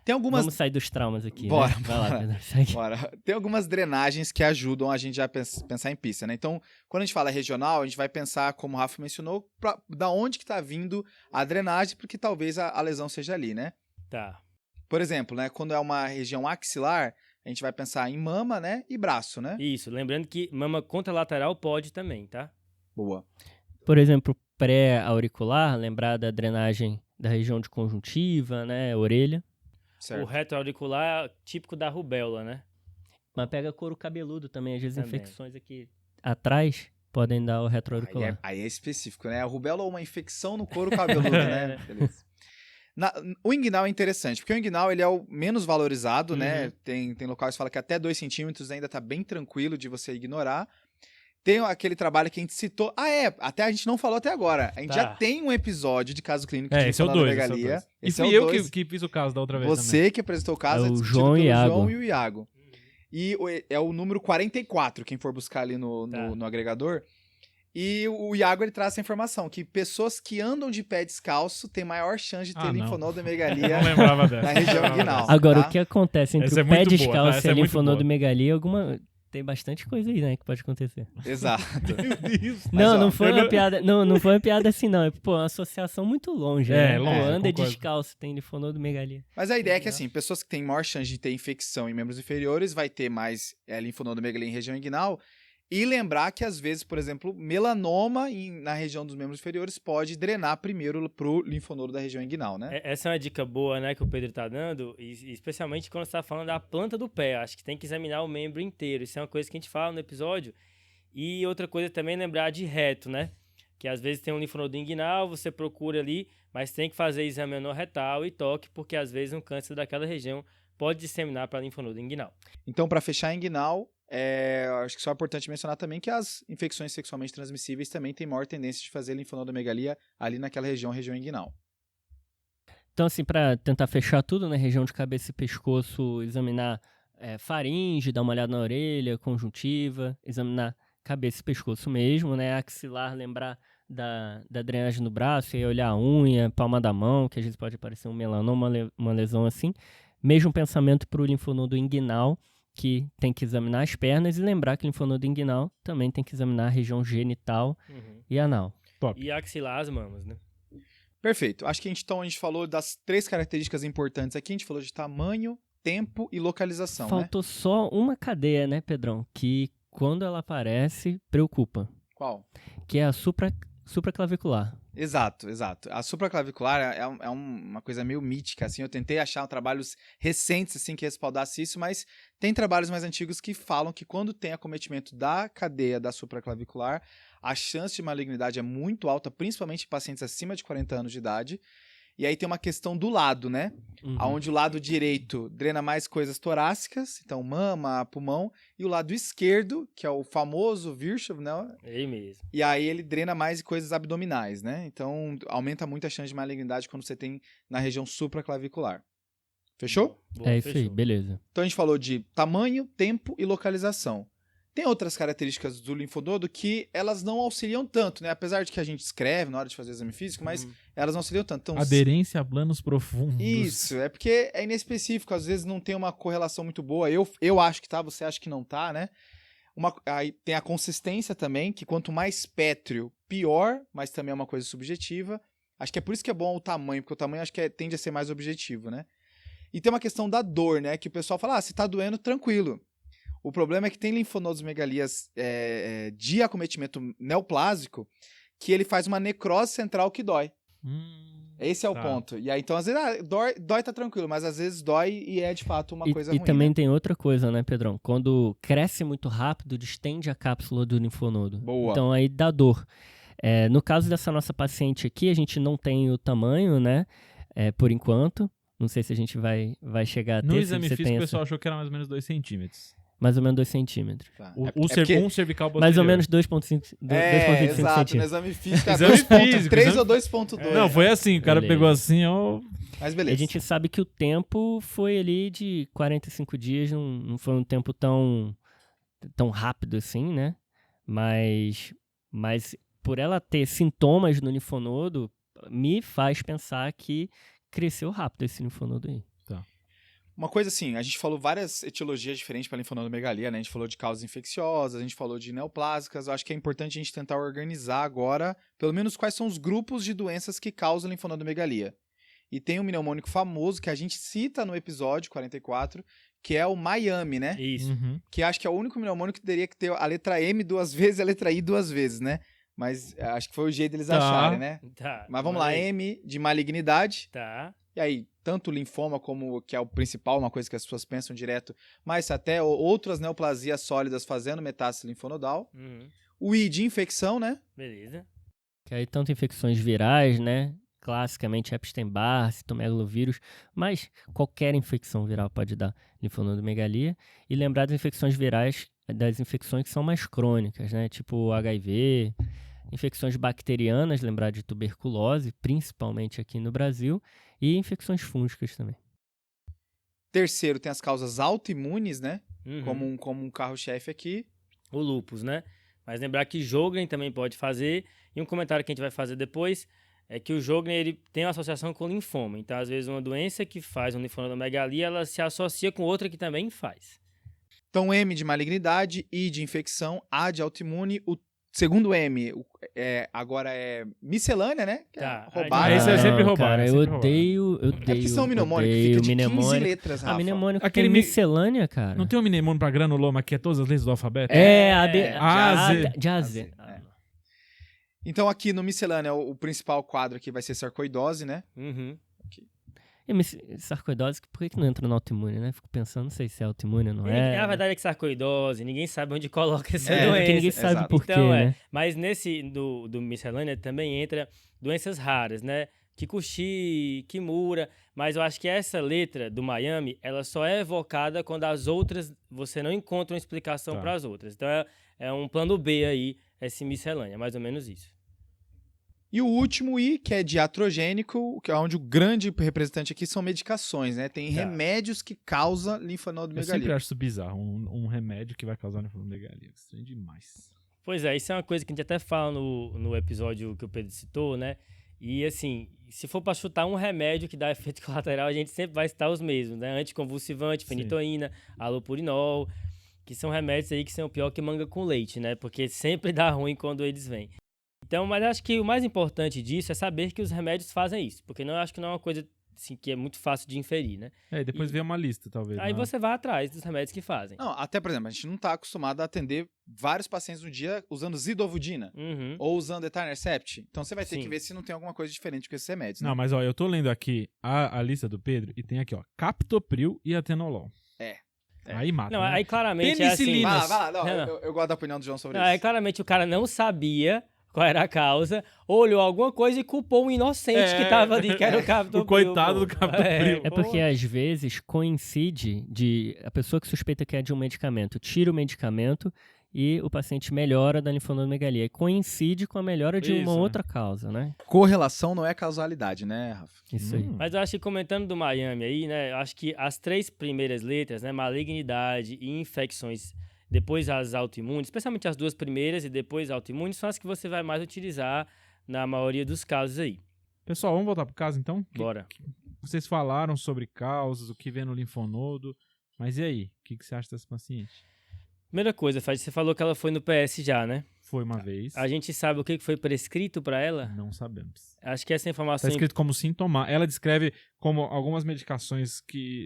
Speaker 2: Tem algumas
Speaker 4: Vamos sair dos traumas aqui,
Speaker 2: Bora,
Speaker 4: né? Vai lá,
Speaker 2: bora.
Speaker 4: Pedro, segue.
Speaker 2: Bora. Tem algumas drenagens que ajudam a gente a pensar em pista, né? Então, quando a gente fala regional, a gente vai pensar, como o Rafa mencionou, da onde que tá vindo a drenagem, porque talvez a lesão seja ali, né?
Speaker 3: Tá.
Speaker 2: Por exemplo, né, quando é uma região axilar, a gente vai pensar em mama, né, e braço, né?
Speaker 3: Isso. Lembrando que mama contralateral pode também, tá?
Speaker 2: Boa.
Speaker 4: Por exemplo, pré-auricular, lembrar da drenagem da região de conjuntiva, né? Orelha.
Speaker 2: Certo.
Speaker 3: O retroauricular é típico da rubéola, né?
Speaker 4: Mas pega couro cabeludo também. Às vezes
Speaker 3: Também.
Speaker 4: infecções aqui atrás podem dar o retroauricular.
Speaker 2: Aí é específico, né? A rubéola ou uma infecção no couro cabeludo, né? Beleza. O inguinal é interessante, porque o inguinal ele é o menos valorizado, né? Tem locais que falam que até 2 centímetros ainda tá bem tranquilo de você ignorar. Tem aquele trabalho que a gente citou. Até a gente não falou até agora. A gente já tem um episódio de caso clínico de
Speaker 1: Esse é o 2.
Speaker 2: linfonodomegalia.
Speaker 1: E
Speaker 2: Esse é
Speaker 1: fui
Speaker 2: o
Speaker 1: eu
Speaker 2: dois.
Speaker 1: que fiz o caso da outra vez também.
Speaker 2: Você que apresentou o caso,
Speaker 4: É o
Speaker 2: discutido
Speaker 4: João
Speaker 2: pelo
Speaker 4: e Iago.
Speaker 2: João e o Iago. E é o número 44, quem for buscar ali no agregador. E o Iago ele traz essa informação, que pessoas que andam de pé descalço têm maior chance de ter
Speaker 1: não.
Speaker 2: linfonodomegalia
Speaker 1: Não lembrava dessa.
Speaker 2: na região inguinal.
Speaker 4: Agora,
Speaker 2: tá?
Speaker 4: o que acontece entre
Speaker 1: Essa é
Speaker 4: o pé
Speaker 1: muito boa,
Speaker 4: descalço
Speaker 1: tá? Essa
Speaker 4: e a
Speaker 1: é muito
Speaker 4: linfonodomegalia, tem bastante coisa aí, né, que pode acontecer.
Speaker 2: Exato.
Speaker 1: Meu Deus.
Speaker 4: Não,
Speaker 2: ó,
Speaker 4: foi uma piada. Não foi uma piada assim, não. É, uma associação muito longe. Né?
Speaker 1: longe,
Speaker 4: Anda
Speaker 1: concordo.
Speaker 4: descalço, tem linfonodomegalia.
Speaker 2: Mas a ideia é que, assim, pessoas que têm maior chance de ter infecção em membros inferiores vai ter mais linfonodomegalia em região inguinal. E lembrar que, às vezes, por exemplo, melanoma na região dos membros inferiores pode drenar primeiro pro linfonodo da região inguinal, né?
Speaker 3: Essa é uma dica boa, né, que o Pedro tá dando, e especialmente quando você tá falando da planta do pé. Acho que tem que examinar o membro inteiro. Isso é uma coisa que a gente fala no episódio. E outra coisa também é lembrar de reto, né? Que às vezes tem um linfonodo inguinal, você procura ali, mas tem que fazer exame anorretal e toque, porque às vezes um câncer daquela região pode disseminar para linfonodo inguinal.
Speaker 2: Então, para fechar a inguinal, acho que só é importante mencionar também que as infecções sexualmente transmissíveis também têm maior tendência de fazer linfonodomegalia ali naquela região inguinal.
Speaker 4: Então, assim, para tentar fechar tudo, né? Região de cabeça e pescoço, examinar faringe, dar uma olhada na orelha, conjuntiva, examinar cabeça e pescoço mesmo, né? Axilar, lembrar da drenagem no braço, e aí olhar a unha, palma da mão, que às vezes pode aparecer um melanoma, uma lesão assim. Mesmo pensamento para o linfonodo inguinal, que tem que examinar as pernas, e lembrar que o linfonodo inguinal também tem que examinar a região genital e anal.
Speaker 1: Top.
Speaker 3: E axilar as mamas, né?
Speaker 2: Perfeito. Acho que a gente falou das 3 características importantes aqui. A gente falou de tamanho, tempo e localização, né?
Speaker 4: Faltou só uma cadeia, né, Pedrão? Que quando ela aparece, preocupa.
Speaker 2: Qual?
Speaker 4: Que é a supraclavicular.
Speaker 2: Exato. A supraclavicular é uma coisa meio mítica, assim. Eu tentei achar trabalhos recentes, assim, que respaldasse isso, mas tem trabalhos mais antigos que falam que quando tem acometimento da cadeia da supraclavicular, a chance de malignidade é muito alta, principalmente em pacientes acima de 40 anos de idade. E aí tem uma questão do lado, né? Onde o lado direito drena mais coisas torácicas, então mama, pulmão, e o lado esquerdo, que é o famoso Virchow, né?
Speaker 3: Ele mesmo.
Speaker 2: E aí ele drena mais coisas abdominais, né? Então aumenta muito a chance de malignidade quando você tem na região supraclavicular. Fechou?
Speaker 3: Boa,
Speaker 4: É isso aí,
Speaker 3: fechou.
Speaker 4: beleza.
Speaker 2: Então a gente falou de tamanho, tempo e localização. Tem outras características do linfonodo que elas não auxiliam tanto, né? Apesar de que a gente escreve na hora de fazer o exame físico, mas elas não auxiliam tanto. Então,
Speaker 1: Aderência a planos profundos.
Speaker 2: isso, é porque é inespecífico, às vezes não tem uma correlação muito boa. Eu acho que tá, você acha que não tá, né? Aí tem a consistência também, que quanto mais pétreo, pior, mas também é uma coisa subjetiva. Acho que é por isso que é bom o tamanho, porque o tamanho acho que tende a ser mais objetivo, né? E tem uma questão da dor, né? Que o pessoal fala, se tá doendo, tranquilo. O problema é que tem linfonodomegalias de acometimento neoplásico que ele faz uma necrose central que dói. Esse é o ponto. E aí, então, às vezes, dói tá tranquilo, mas às vezes dói e é de fato uma coisa ruim.
Speaker 4: E também
Speaker 2: né?
Speaker 4: tem outra coisa, né, Pedrão? Quando cresce muito rápido, distende a cápsula do linfonodo.
Speaker 2: Boa.
Speaker 4: Então aí dá dor. No caso dessa nossa paciente aqui, a gente não tem o tamanho, né, por enquanto. Não sei se a gente vai chegar a ter.
Speaker 1: No
Speaker 4: se
Speaker 1: exame
Speaker 4: você
Speaker 1: físico,
Speaker 4: tem
Speaker 1: o pessoal achou que era mais ou menos 2 centímetros.
Speaker 4: mais ou menos 2 centímetros.
Speaker 2: Tá.
Speaker 1: Um cervical posterior.
Speaker 4: Mais ou menos 2,25
Speaker 2: exato, no
Speaker 4: centímetros.
Speaker 2: exame físico é
Speaker 1: Exame
Speaker 2: 2.3
Speaker 1: físico,
Speaker 2: ou 2.2.
Speaker 1: Não, foi assim, o cara
Speaker 4: Beleza.
Speaker 1: pegou assim, ó...
Speaker 2: Mas
Speaker 4: E
Speaker 2: beleza.
Speaker 4: a gente sabe que o tempo foi ali de 45 dias, não foi um tempo tão rápido assim, né? Mas por ela ter sintomas no linfonodo, me faz pensar que cresceu rápido esse linfonodo aí.
Speaker 2: Uma coisa assim, a gente falou várias etiologias diferentes para linfonodomegalia, né? A gente falou de causas infecciosas, a gente falou de neoplásicas. Eu acho que é importante a gente tentar organizar agora, pelo menos, quais são os grupos de doenças que causam linfonodomegalia. E tem um mnemônico famoso que a gente cita no episódio 44, que é o Miami, né?
Speaker 3: Isso.
Speaker 1: Uhum.
Speaker 2: Que acho que é o único mnemônico que teria que ter a letra M 2 vezes e a letra I 2 vezes, né? Mas acho que foi o jeito deles acharem, né?
Speaker 3: Tá.
Speaker 2: Mas vamos lá, M de malignidade.
Speaker 3: Tá.
Speaker 2: E aí, tanto o linfoma como que é o principal, uma coisa que as pessoas pensam direto, mas até outras neoplasias sólidas fazendo metástase linfonodal. O I de infecção, né?
Speaker 3: Beleza.
Speaker 4: Que aí tanto infecções virais, né? Classicamente Epstein-Barr, citomegalovírus, mas qualquer infecção viral pode dar linfonodomegalia. E lembrar das infecções virais, das infecções que são mais crônicas, né? Tipo HIV, infecções bacterianas, lembrar de tuberculose, principalmente aqui no Brasil, e infecções fúngicas também.
Speaker 2: Terceiro, tem as causas autoimunes, né?
Speaker 3: Uhum.
Speaker 2: Como um carro-chefe aqui.
Speaker 3: O lúpus, né? Mas lembrar que Sjögren também pode fazer. E um comentário que a gente vai fazer depois é que o Sjögren ele tem uma associação com linfoma. Então, às vezes, uma doença que faz uma linfonodomegalia, ela se associa com outra que também faz.
Speaker 2: Então, M de malignidade, I de infecção, A de autoimune. O segundo M agora é miscelânea, né? Que
Speaker 3: Tá.
Speaker 2: É roubada.
Speaker 1: Esse é sempre
Speaker 4: Não,
Speaker 1: roubado,
Speaker 4: cara,
Speaker 1: é
Speaker 4: eu
Speaker 1: sempre roubado.
Speaker 4: odeio.
Speaker 2: É porque são mnemônicos, fica de 15 letras, Rafa.
Speaker 4: A mnemônico
Speaker 1: Aquele
Speaker 4: tem miscelânea, cara.
Speaker 1: Não tem um mnemônico pra granuloma que é todas as letras do alfabeto?
Speaker 4: De A a Z.
Speaker 2: Então, aqui no miscelânea, o principal quadro aqui vai ser sarcoidose, né?
Speaker 3: Uhum.
Speaker 4: Sarcoidose, por que não entra no autoimune, né? Fico pensando, não sei se é autoimune ou não é.
Speaker 3: A verdade é que sarcoidose, ninguém sabe onde coloca essa
Speaker 2: É,
Speaker 3: doença.
Speaker 4: Porque ninguém sabe
Speaker 2: exato.
Speaker 4: por quê,
Speaker 3: Então,
Speaker 4: né?
Speaker 3: Mas nesse do miscelânea também entra doenças raras, né? Kikuchi, Kimura, mas eu acho que essa letra do Miami, ela só é evocada quando as outras, você não encontra uma explicação
Speaker 1: Tá.
Speaker 3: para as outras. Então é um plano B aí, esse miscelânea, mais ou menos isso.
Speaker 2: E o último I, que é diatrogênico, que é onde o grande representante aqui são medicações, né? Tem
Speaker 3: Tá.
Speaker 2: remédios que causam
Speaker 1: Eu sempre
Speaker 2: linfonodomegalia.
Speaker 1: acho isso bizarro, um remédio que vai causar linfonodomegalia. Estranho demais.
Speaker 3: Pois é, isso é uma coisa que a gente até fala no episódio que o Pedro citou, né? E assim, se for para chutar um remédio que dá efeito colateral, a gente sempre vai citar os mesmos, né? Anticonvulsivante, fenitoína, alopurinol, que são remédios aí que são pior que manga com leite, né? Porque sempre dá ruim quando eles vêm. Então, mas acho que o mais importante disso é saber que os remédios fazem isso, porque eu acho que não é uma coisa assim, que é muito fácil de inferir, né?
Speaker 1: E depois vem uma lista, talvez.
Speaker 3: Aí
Speaker 1: né?
Speaker 3: você vai atrás dos remédios que fazem.
Speaker 2: Não, até, por exemplo, a gente não tá acostumado a atender vários pacientes no dia usando zidovudina
Speaker 3: Uhum.
Speaker 2: ou usando etanercept. Então você vai ter
Speaker 3: Sim.
Speaker 2: que ver se não tem alguma coisa diferente com esses remédios, né?
Speaker 1: Não, mas ó, eu tô lendo aqui a lista do Pedro e tem aqui, ó, captopril e atenolol.
Speaker 2: É.
Speaker 1: Aí mata,
Speaker 3: Não,
Speaker 1: né?
Speaker 3: aí claramente
Speaker 1: Penicilina.
Speaker 3: é assim...
Speaker 2: Vai lá. Não,
Speaker 3: Não.
Speaker 2: eu gosto da opinião do João sobre
Speaker 3: Não,
Speaker 2: isso.
Speaker 3: aí claramente o cara não sabia qual era a causa, olhou alguma coisa e culpou um inocente que tava ali, que era o captopril.
Speaker 1: O coitado
Speaker 3: pô.
Speaker 1: do captopril.
Speaker 4: É porque às vezes coincide de a pessoa que suspeita que é de um medicamento tira o medicamento e o paciente melhora da linfonodomegalia. E coincide com a melhora de
Speaker 1: Isso,
Speaker 4: uma
Speaker 1: né?
Speaker 4: outra causa, né?
Speaker 2: Correlação não é causalidade, né, Rafa?
Speaker 4: Isso aí.
Speaker 3: Mas eu acho que comentando do Miami aí, né, eu acho que as 3 primeiras letras, né, malignidade e infecções, depois as autoimunes, especialmente as 2 primeiras e depois autoimunes, são as que você vai mais utilizar na maioria dos casos aí.
Speaker 1: Pessoal, vamos voltar pro caso, então?
Speaker 3: Bora.
Speaker 1: Vocês falaram sobre causas, o que vê no linfonodo, mas e aí? O que você acha dessa paciente?
Speaker 3: Primeira coisa, Fad, você falou que ela foi no PS já, né?
Speaker 1: Foi uma vez.
Speaker 3: A gente sabe o que foi prescrito pra ela?
Speaker 1: Não sabemos.
Speaker 3: Acho que essa informação...
Speaker 1: Está escrito como sintoma. Ela descreve como algumas medicações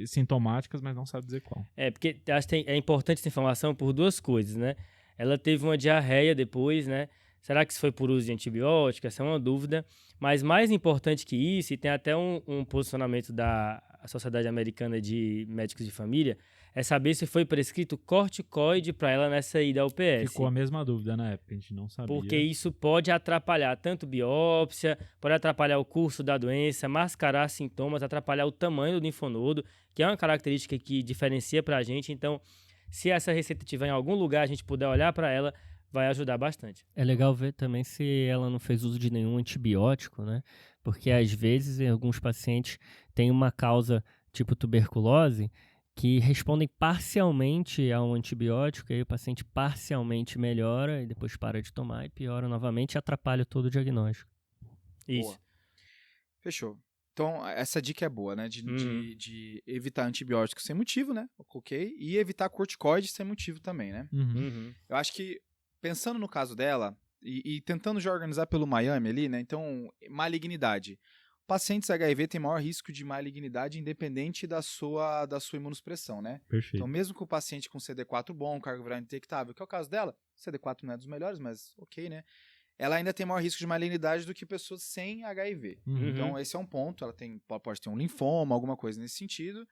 Speaker 1: sintomáticas, mas não sabe dizer qual.
Speaker 3: Porque acho que é importante essa informação por 2 coisas, né? Ela teve uma diarreia depois, né? Será que isso foi por uso de antibiótico? Essa é uma dúvida. Mas mais importante que isso, e tem até um posicionamento da Sociedade Americana de Médicos de Família, é saber se foi prescrito corticoide para ela nessa ida ao PS.
Speaker 1: Ficou a mesma dúvida na época, a gente não sabia.
Speaker 3: Porque isso pode atrapalhar tanto biópsia, pode atrapalhar o curso da doença, mascarar sintomas, atrapalhar o tamanho do linfonodo, que é uma característica que diferencia para a gente. Então, se essa receita tiver em algum lugar, a gente puder olhar para ela, vai ajudar bastante.
Speaker 4: É legal ver também se ela não fez uso de nenhum antibiótico, né? Porque às vezes em alguns pacientes tem uma causa tipo tuberculose que respondem parcialmente a um antibiótico, e aí o paciente parcialmente melhora e depois para de tomar e piora novamente e atrapalha todo o diagnóstico.
Speaker 3: Isso.
Speaker 2: Boa. Fechou. Então, essa dica é boa, né? De evitar antibióticos sem motivo, né? Ok. E evitar corticoides sem motivo também, né?
Speaker 3: Uhum.
Speaker 2: Eu acho que, pensando no caso dela, e tentando já organizar pelo Miami ali, né? Então, malignidade. Pacientes HIV têm maior risco de malignidade independente da sua imunossupressão, né?
Speaker 1: Perfeito.
Speaker 2: Então, mesmo com o paciente com CD4 bom, carga viral indetectável, que é o caso dela, CD4 não é dos melhores, mas ok, né? Ela ainda tem maior risco de malignidade do que pessoas sem HIV.
Speaker 1: Uhum.
Speaker 2: Então, esse é um ponto. Ela pode ter um linfoma, alguma coisa nesse sentido.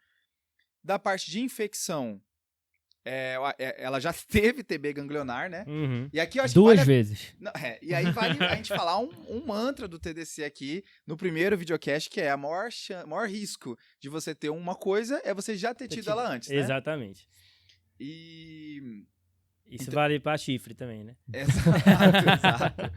Speaker 2: Da parte de infecção, ela já teve TB ganglionar, né?
Speaker 3: Uhum.
Speaker 2: E aqui eu acho
Speaker 4: Duas
Speaker 2: que
Speaker 4: vezes.
Speaker 2: Não, e aí vale a gente falar um mantra do TDC aqui no primeiro videocast, que é a maior risco de você ter uma coisa é você já ter tido ela antes, né?
Speaker 3: Exatamente.
Speaker 2: E...
Speaker 3: Isso vale para chifre também, né?
Speaker 2: Exato.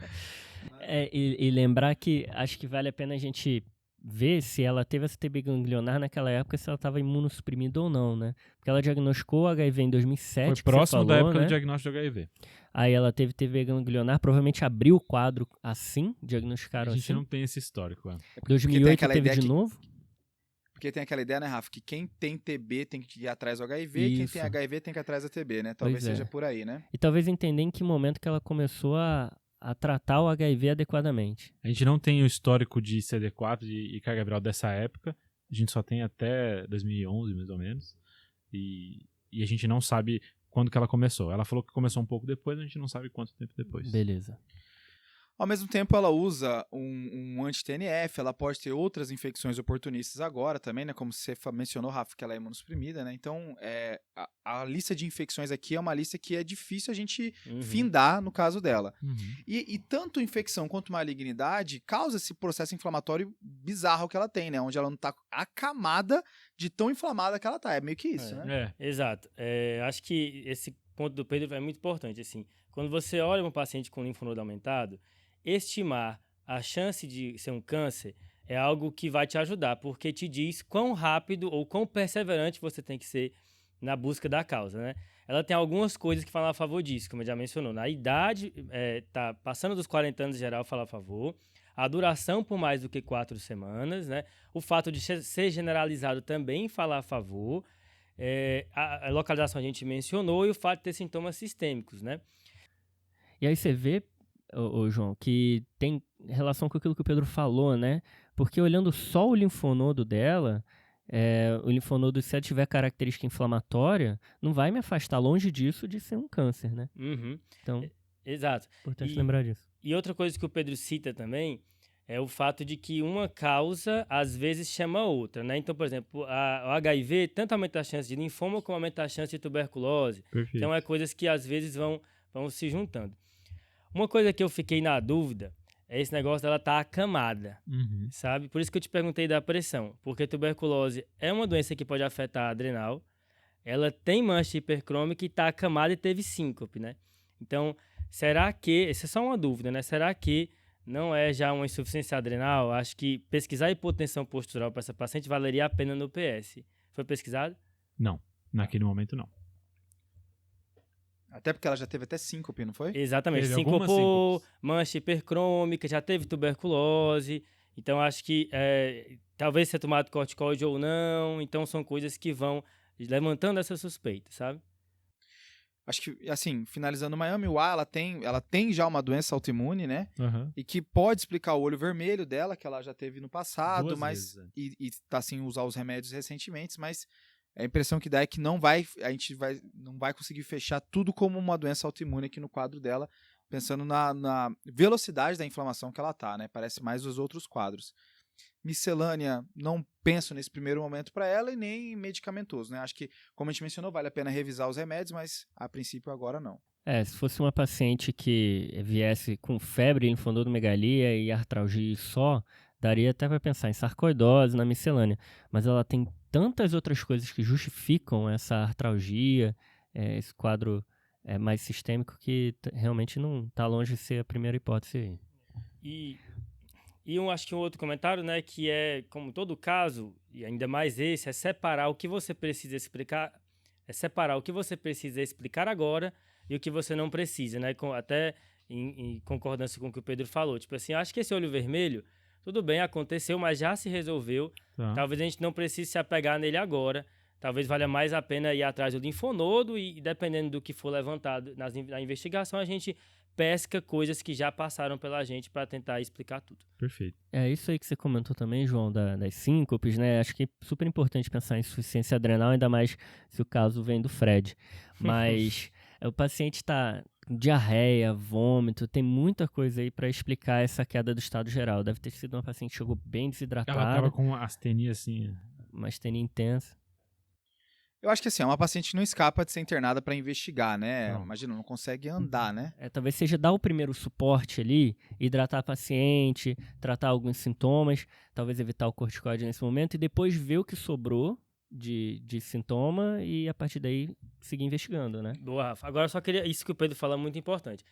Speaker 4: E lembrar que acho que vale a pena a gente ver se ela teve essa TB ganglionar naquela época, se ela estava imunossuprimida ou não, né? Porque ela diagnosticou HIV em 2007,
Speaker 1: Foi
Speaker 4: que
Speaker 1: próximo
Speaker 4: você
Speaker 1: da
Speaker 4: falou,
Speaker 1: época
Speaker 4: né?
Speaker 1: do diagnóstico de HIV.
Speaker 4: Aí ela teve TB ganglionar, provavelmente abriu o quadro assim,
Speaker 1: A
Speaker 4: diagnosticaram
Speaker 1: gente
Speaker 4: assim.
Speaker 1: não tem esse histórico.
Speaker 4: 2008
Speaker 2: aquela
Speaker 4: teve
Speaker 2: ideia
Speaker 4: de
Speaker 2: que-
Speaker 4: novo?
Speaker 2: Porque tem aquela ideia, né, Rafa, que quem tem TB tem que ir atrás do HIV, e quem
Speaker 4: Isso.
Speaker 2: tem HIV tem que ir atrás da TB, né? Talvez
Speaker 4: Pois é.
Speaker 2: seja por aí, né?
Speaker 4: E talvez entender em que momento que ela começou a tratar o HIV adequadamente.
Speaker 1: A gente não tem o histórico de CD4 e carga viral dessa época. A gente só tem até 2011, mais ou menos. E a gente não sabe quando que ela começou. Ela falou que começou um pouco depois, a gente não sabe quanto tempo depois.
Speaker 4: Beleza.
Speaker 2: Ao mesmo tempo, ela usa um anti-TNF, ela pode ter outras infecções oportunistas agora também, né? Como você mencionou, Rafa, que ela é imunossuprimida, né? Então, a lista de infecções aqui é uma lista que é difícil a gente findar no caso dela.
Speaker 1: Uhum.
Speaker 2: E tanto infecção quanto malignidade causa esse processo inflamatório bizarro que ela tem, né? Onde ela não tá acamada de tão inflamada que ela tá. É meio que isso, né?
Speaker 3: Exato. Acho que esse ponto do Pedro é muito importante. Assim, quando você olha um paciente com linfonodo aumentado, estimar a chance de ser um câncer é algo que vai te ajudar, porque te diz quão rápido ou quão perseverante você tem que ser na busca da causa, né? Ela tem algumas coisas que falam a favor disso, como eu já mencionou. Na idade, tá passando dos 40 anos em geral, fala a favor. A duração por mais do que 4 semanas, né? O fato de ser generalizado também fala a favor. A localização a gente mencionou e o fato de ter sintomas sistêmicos, né?
Speaker 4: E aí você vê, ô João, que tem relação com aquilo que o Pedro falou, né? Porque olhando só o linfonodo dela, o linfonodo, se ela tiver característica inflamatória, não vai me afastar longe disso de ser um câncer, né?
Speaker 3: Uhum.
Speaker 4: Então,
Speaker 3: Exato.
Speaker 4: importante lembrar disso.
Speaker 3: E outra coisa que o Pedro cita também é o fato de que uma causa, às vezes, chama a outra, né? Então, por exemplo, o HIV tanto aumenta a chance de linfoma como aumenta a chance de tuberculose.
Speaker 1: Perfeito.
Speaker 3: Então, é coisas que, às vezes, vão se juntando. Uma coisa que eu fiquei na dúvida é esse negócio dela estar acamada,
Speaker 1: Uhum.
Speaker 3: sabe? Por isso que eu te perguntei da pressão, porque tuberculose é uma doença que pode afetar a adrenal, ela tem mancha hipercrômica e está acamada e teve síncope, né? Então, será que, essa é só uma dúvida, né? Será que não é já uma insuficiência adrenal? Acho que pesquisar hipotensão postural para essa paciente valeria a pena no PS. Foi pesquisado?
Speaker 1: Não, naquele momento não.
Speaker 2: Até porque ela já teve até síncope, não foi?
Speaker 3: Exatamente,
Speaker 1: Teve algumas
Speaker 3: sincopou,
Speaker 1: síncopes.
Speaker 3: mancha hipercrômica, já teve tuberculose, então acho que talvez ser tomado corticoide ou não, então são coisas que vão levantando essa suspeita, sabe?
Speaker 2: Acho que, assim, finalizando Miami, o A, ela tem já uma doença autoimune, né?
Speaker 1: Aham.
Speaker 2: E que pode explicar o olho vermelho dela, que ela já teve no passado,
Speaker 1: 2
Speaker 2: mas
Speaker 1: vezes,
Speaker 2: e tá sem usar os remédios recentemente, mas a impressão que dá é que a gente não vai conseguir fechar tudo como uma doença autoimune aqui no quadro dela, pensando na velocidade da inflamação que ela tá, né? Parece mais os outros quadros. Miscelânea, não penso nesse primeiro momento para ela e nem medicamentoso, né? Acho que, como a gente mencionou, vale a pena revisar os remédios, mas a princípio agora não.
Speaker 4: Se fosse uma paciente que viesse com febre, linfonodomegalia e artralgia só, daria até para pensar em sarcoidose, na miscelânea. Mas ela tem tantas outras coisas que justificam essa artralgia, esse quadro mais sistêmico, que realmente não está longe de ser a primeira hipótese aí.
Speaker 3: E acho que um outro comentário, né, que é, como todo caso, e ainda mais esse, é separar o que você precisa explicar, agora e o que você não precisa, né, até em concordância com o que o Pedro falou. Tipo assim, acho que esse olho vermelho, tudo bem, aconteceu, mas já se resolveu.
Speaker 1: Tá.
Speaker 3: Talvez a gente não precise se apegar nele agora. Talvez valha mais a pena ir atrás do linfonodo e dependendo do que for levantado na investigação, a gente pesca coisas que já passaram pela gente para tentar explicar tudo.
Speaker 1: Perfeito.
Speaker 4: É isso aí que você comentou também, João, das síncopes, né? Acho que é super importante pensar em insuficiência adrenal, ainda mais se o caso vem do Fred. Mas o paciente está com diarreia, vômito, tem muita coisa aí para explicar essa queda do estado geral. Deve ter sido uma paciente que chegou bem desidratada,
Speaker 1: Ela tava com astenia assim.
Speaker 4: uma astenia intensa.
Speaker 2: Eu acho que assim, é uma paciente que não escapa de ser internada para investigar, né?
Speaker 1: Não.
Speaker 2: Imagina, não consegue andar, né?
Speaker 4: Talvez seja dar o primeiro suporte ali, hidratar a paciente, tratar alguns sintomas, talvez evitar o corticoide nesse momento e depois ver o que sobrou de sintoma e a partir daí seguir investigando, né?
Speaker 3: Boa, Rafa. Agora eu só queria... Isso que o Pedro falou é muito importante.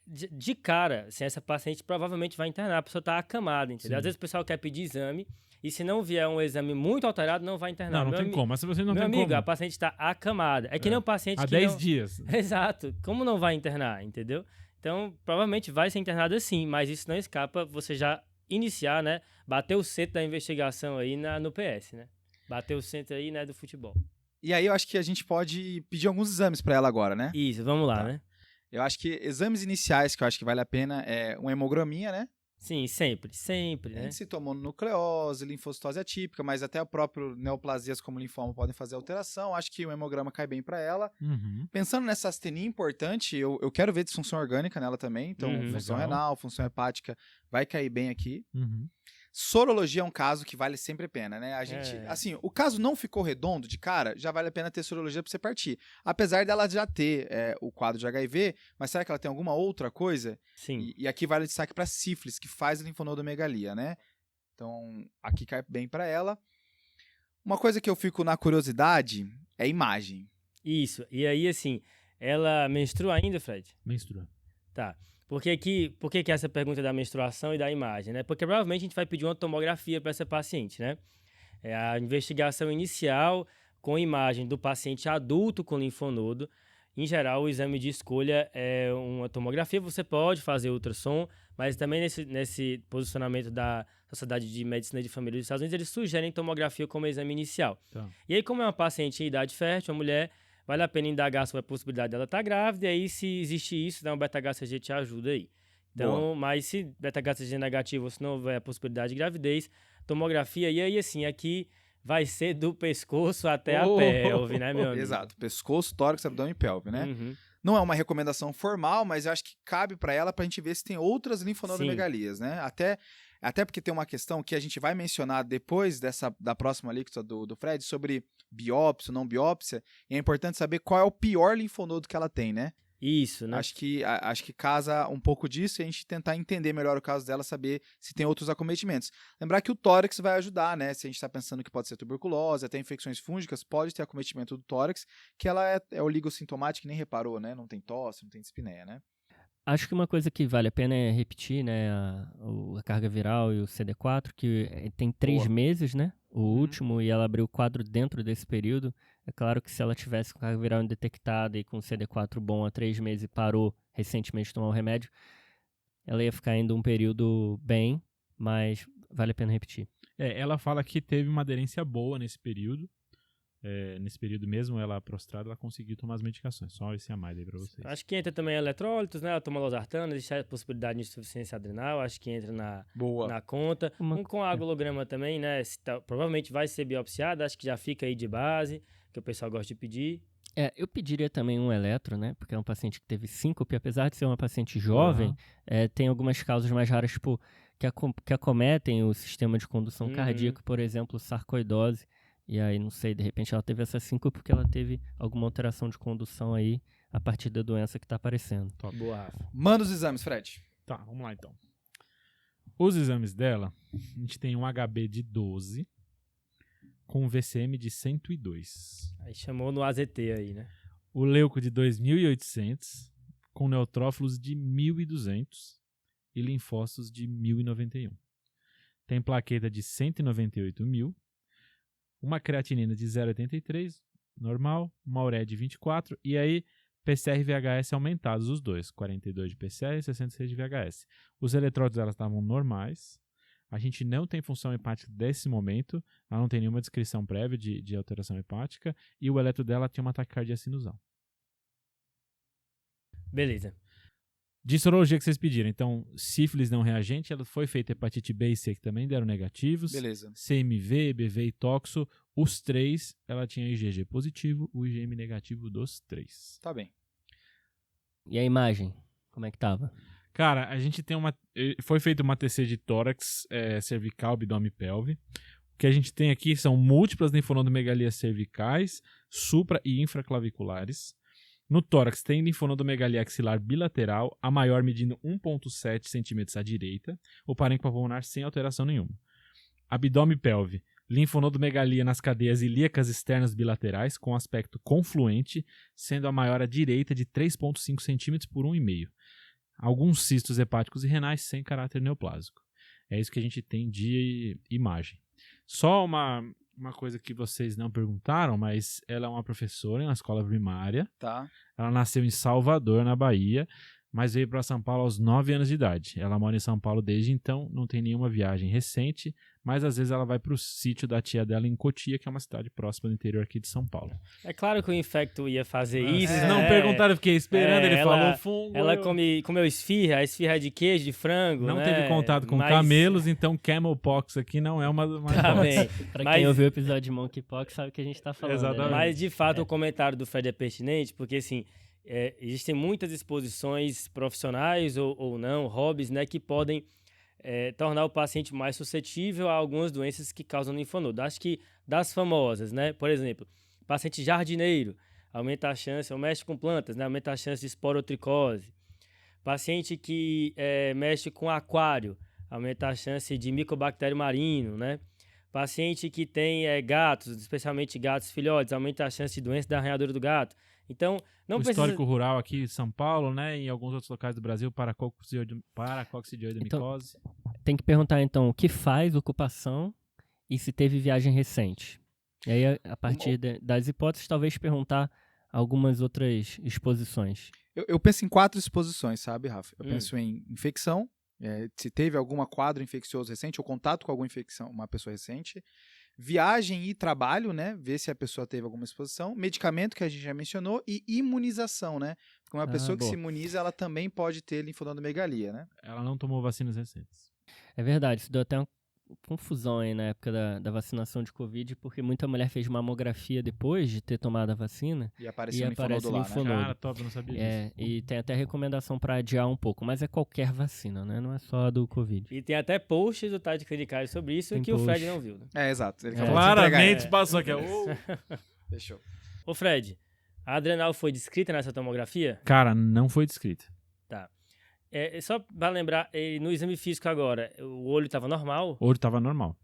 Speaker 3: De cara, assim, essa paciente provavelmente vai internar, a pessoa está acamada, entendeu?
Speaker 1: Sim.
Speaker 3: Às vezes o pessoal quer pedir exame e se não vier um exame muito alterado, não vai internar.
Speaker 1: Não tem como. Mas se você não
Speaker 3: Meu
Speaker 1: tem
Speaker 3: amigo,
Speaker 1: como.
Speaker 3: a paciente está acamada. É que nem um paciente
Speaker 1: Há
Speaker 3: que
Speaker 1: 10
Speaker 3: não...
Speaker 1: dias.
Speaker 3: Exato. Como não vai internar, entendeu? Então, provavelmente vai ser internada sim, mas isso não escapa você já iniciar, né? Bater o centro da investigação aí no PS, né? Bater o centro aí, né, do futebol.
Speaker 2: E aí eu acho que a gente pode pedir alguns exames para ela agora, né?
Speaker 3: Isso, vamos lá,
Speaker 2: Tá.
Speaker 3: né?
Speaker 2: Eu acho que exames iniciais que eu acho que vale a pena é uma hemograminha, né?
Speaker 3: Sim, sempre, né?
Speaker 2: Citomononucleose, linfocitose atípica, mas até o próprio neoplasias como linfoma podem fazer alteração. Acho que o hemograma cai bem para ela.
Speaker 1: Uhum.
Speaker 2: Pensando nessa astenia importante, eu quero ver disfunção orgânica nela também. Então,
Speaker 3: Uhum.
Speaker 2: função
Speaker 1: Legal.
Speaker 2: renal, função hepática vai cair bem aqui.
Speaker 1: Uhum.
Speaker 2: Sorologia é um caso que vale sempre a pena, né? A gente,
Speaker 3: É.
Speaker 2: assim, o caso não ficou redondo de cara, já vale a pena ter sorologia pra você partir. Apesar dela já ter o quadro de HIV, mas será que ela tem alguma outra coisa?
Speaker 3: Sim.
Speaker 2: E aqui vale o destaque pra sífilis, que faz a linfonodomegalia, né? Então, aqui cai bem pra ela. Uma coisa que eu fico na curiosidade é a imagem.
Speaker 3: Isso. E aí, assim, ela menstrua ainda, Fred?
Speaker 1: Menstrua.
Speaker 3: Tá. Por que essa pergunta da menstruação e da imagem, né? Porque provavelmente a gente vai pedir uma tomografia para essa paciente, né? É a investigação inicial com imagem do paciente adulto com linfonodo. Em geral, o exame de escolha é uma tomografia. Você pode fazer ultrassom, mas também nesse posicionamento da Sociedade de Medicina de Família dos Estados Unidos, eles sugerem tomografia como exame inicial.
Speaker 1: Tá.
Speaker 3: E aí, como é uma paciente em idade fértil, uma mulher, vale a pena indagar sobre a possibilidade dela estar grávida, e aí, se existe isso, né, o beta-HCG te ajuda aí. Então, mas se beta-gata seja negativo ou se não houver a possibilidade de gravidez, tomografia, e aí assim, aqui vai ser do pescoço até a pelve, né, meu amigo?
Speaker 2: Exato, pescoço, tórax, abdômen e pelve, né?
Speaker 3: Uhum.
Speaker 2: Não é uma recomendação formal, mas eu acho que cabe para ela pra gente ver se tem outras linfonodomegalias, né? Até porque tem uma questão que a gente vai mencionar depois da próxima alíquota do Fred sobre biópsia ou não biópsia, e é importante saber qual é o pior linfonodo que ela tem, né?
Speaker 3: Isso, né?
Speaker 2: Acho que casa um pouco disso e a gente tentar entender melhor o caso dela, saber se tem outros acometimentos. Lembrar que o tórax vai ajudar, né? Se a gente está pensando que pode ser tuberculose, até infecções fúngicas, pode ter acometimento do tórax, que ela é oligossintomática, nem reparou, né? Não tem tosse, não tem dispneia, né?
Speaker 4: Acho que uma coisa que vale a pena é repetir, né, a carga viral e o CD4, que tem 3 meses, né, o último, e ela abriu o quadro dentro desse período. É claro que se ela tivesse com carga viral indetectada e com CD4 bom há 3 meses e parou recentemente de tomar o remédio, ela ia ficar ainda um período bem, mas vale a pena repetir.
Speaker 1: Ela fala que teve uma aderência boa nesse período. Nesse período mesmo, ela prostrada, ela conseguiu tomar as medicações. Só esse a mais aí pra vocês.
Speaker 3: Acho que entra também eletrólitos, né? Ela toma losartana, existe a possibilidade de insuficiência adrenal, acho que entra na conta. Com agulograma também, né? Provavelmente vai ser biopsiada, acho que já fica aí de base, que o pessoal gosta de pedir.
Speaker 4: Eu pediria também um eletro, né? Porque é um paciente que teve síncope, apesar de ser uma paciente jovem, tem algumas causas mais raras, tipo, que acometem o sistema de condução cardíaco, por exemplo, sarcoidose. E aí, não sei, de repente ela teve essa síncope porque ela teve alguma alteração de condução aí a partir da doença que está aparecendo.
Speaker 1: Top.
Speaker 3: Boa, Rafa.
Speaker 2: Manda os exames, Fred.
Speaker 1: Tá, vamos lá então. Os exames dela, a gente tem um HB de 12 com um VCM de 102.
Speaker 3: Aí chamou no AZT aí, né?
Speaker 1: O leuco de 2.800 com neutrófilos de 1.200 e linfócitos de 1.091. Tem plaqueta de 198.000. Uma creatinina de 0,83, normal, uma ureia de 24, e aí PCR e VHS aumentados os dois, 42 de PCR e 66 de VHS. Os eletrólitos delas estavam normais, a gente não tem função hepática desse momento, ela não tem nenhuma descrição prévia de alteração hepática, e o eletro dela tinha uma taquicardia sinusal.
Speaker 3: Beleza.
Speaker 1: De sorologia que vocês pediram, então, sífilis não reagente, ela foi feita hepatite B e C que também deram negativos.
Speaker 2: Beleza.
Speaker 1: CMV, BV e toxo, os 3, ela tinha IgG positivo, o IgM negativo dos 3.
Speaker 2: Tá bem.
Speaker 4: E a imagem, como é que tava?
Speaker 1: Cara, a gente tem foi feita uma TC de tórax, cervical, abdômen e pelve. O que a gente tem aqui são múltiplas linfonodomegalias cervicais, supra e infraclaviculares. No tórax tem linfonodomegalia axilar bilateral, a maior medindo 1,7 cm à direita, o parênquima pulmonar sem alteração nenhuma. Abdômen e pelve, linfonodomegalia nas cadeias ilíacas externas bilaterais, com aspecto confluente, sendo a maior à direita de 3,5 cm por 1,5. Alguns cistos hepáticos e renais sem caráter neoplásico. É isso que a gente tem de imagem. Só uma coisa que vocês não perguntaram, mas ela é uma professora na escola primária.
Speaker 2: Tá.
Speaker 1: Ela nasceu em Salvador, na Bahia, mas veio para São Paulo aos 9 anos de idade. Ela mora em São Paulo desde então, não tem nenhuma viagem recente, mas às vezes ela vai para o sítio da tia dela em Cotia, que é uma cidade próxima do interior aqui de São Paulo.
Speaker 3: É claro que o infecto ia fazer isso.
Speaker 1: Vocês não perguntaram, eu fiquei esperando, ele falou fungo.
Speaker 3: Ela comeu esfirra, a esfirra é de queijo, de frango,
Speaker 1: não
Speaker 3: né?
Speaker 1: teve contato com camelos, então camelpox aqui não é uma
Speaker 3: Tá bem.
Speaker 4: Pra quem ouviu o episódio de Monkeypox sabe o que a gente tá falando.
Speaker 1: Exatamente.
Speaker 4: Né?
Speaker 3: Mas, de fato, o comentário do Fred é pertinente, porque, assim, existem muitas exposições profissionais ou não, hobbies, né, que podem tornar o paciente mais suscetível a algumas doenças que causam linfonodo. Acho que das famosas, né, por exemplo, paciente jardineiro, aumenta a chance, ou mexe com plantas, né, aumenta a chance de esporotricose. Paciente que mexe com aquário, aumenta a chance de micobactério marino, né. Paciente que tem gatos, especialmente gatos filhotes, aumenta a chance de doença da arranhadora do gato. Então, não precisa...
Speaker 1: histórico rural aqui em São Paulo, né, e em alguns outros locais do Brasil, paracoccidioidomicose.
Speaker 4: Então, tem que perguntar, então, o que faz ocupação e se teve viagem recente. E aí, a partir das hipóteses, talvez perguntar algumas outras exposições.
Speaker 2: Eu penso em 4 exposições, sabe, Rafa? Eu penso em infecção, se teve algum quadro infeccioso recente ou contato com alguma infecção, uma pessoa recente. Viagem e trabalho, né? Ver se a pessoa teve alguma exposição. Medicamento, que a gente já mencionou. E imunização, né? Uma pessoa que
Speaker 4: boa.
Speaker 2: se imuniza, ela também pode ter linfonodomegalia, né?
Speaker 1: Ela não tomou vacinas recentes.
Speaker 4: É verdade, isso deu até uma confusão aí na época da vacinação de Covid, porque muita mulher fez mamografia depois de ter tomado a vacina.
Speaker 2: E aparece um
Speaker 4: aparece
Speaker 2: linfonodo lá, né?
Speaker 4: linfonodo.
Speaker 1: Cara, top, eu não sabia disso.
Speaker 4: E tem até recomendação para adiar um pouco, mas é qualquer vacina, né? Não é só a do Covid.
Speaker 3: E tem até posts do Tade Clinicais sobre isso
Speaker 4: Tem
Speaker 3: que o Fred
Speaker 4: post.
Speaker 3: não viu, né?
Speaker 2: Exato. Ele acabou de entregar.
Speaker 1: Claramente passou aqui.
Speaker 2: Fechou.
Speaker 3: Ô Fred, a adrenal foi descrita nessa tomografia?
Speaker 1: Cara, não foi descrito.
Speaker 3: Tá. Só pra lembrar, no exame físico agora, o olho tava normal?
Speaker 1: O olho tava normal.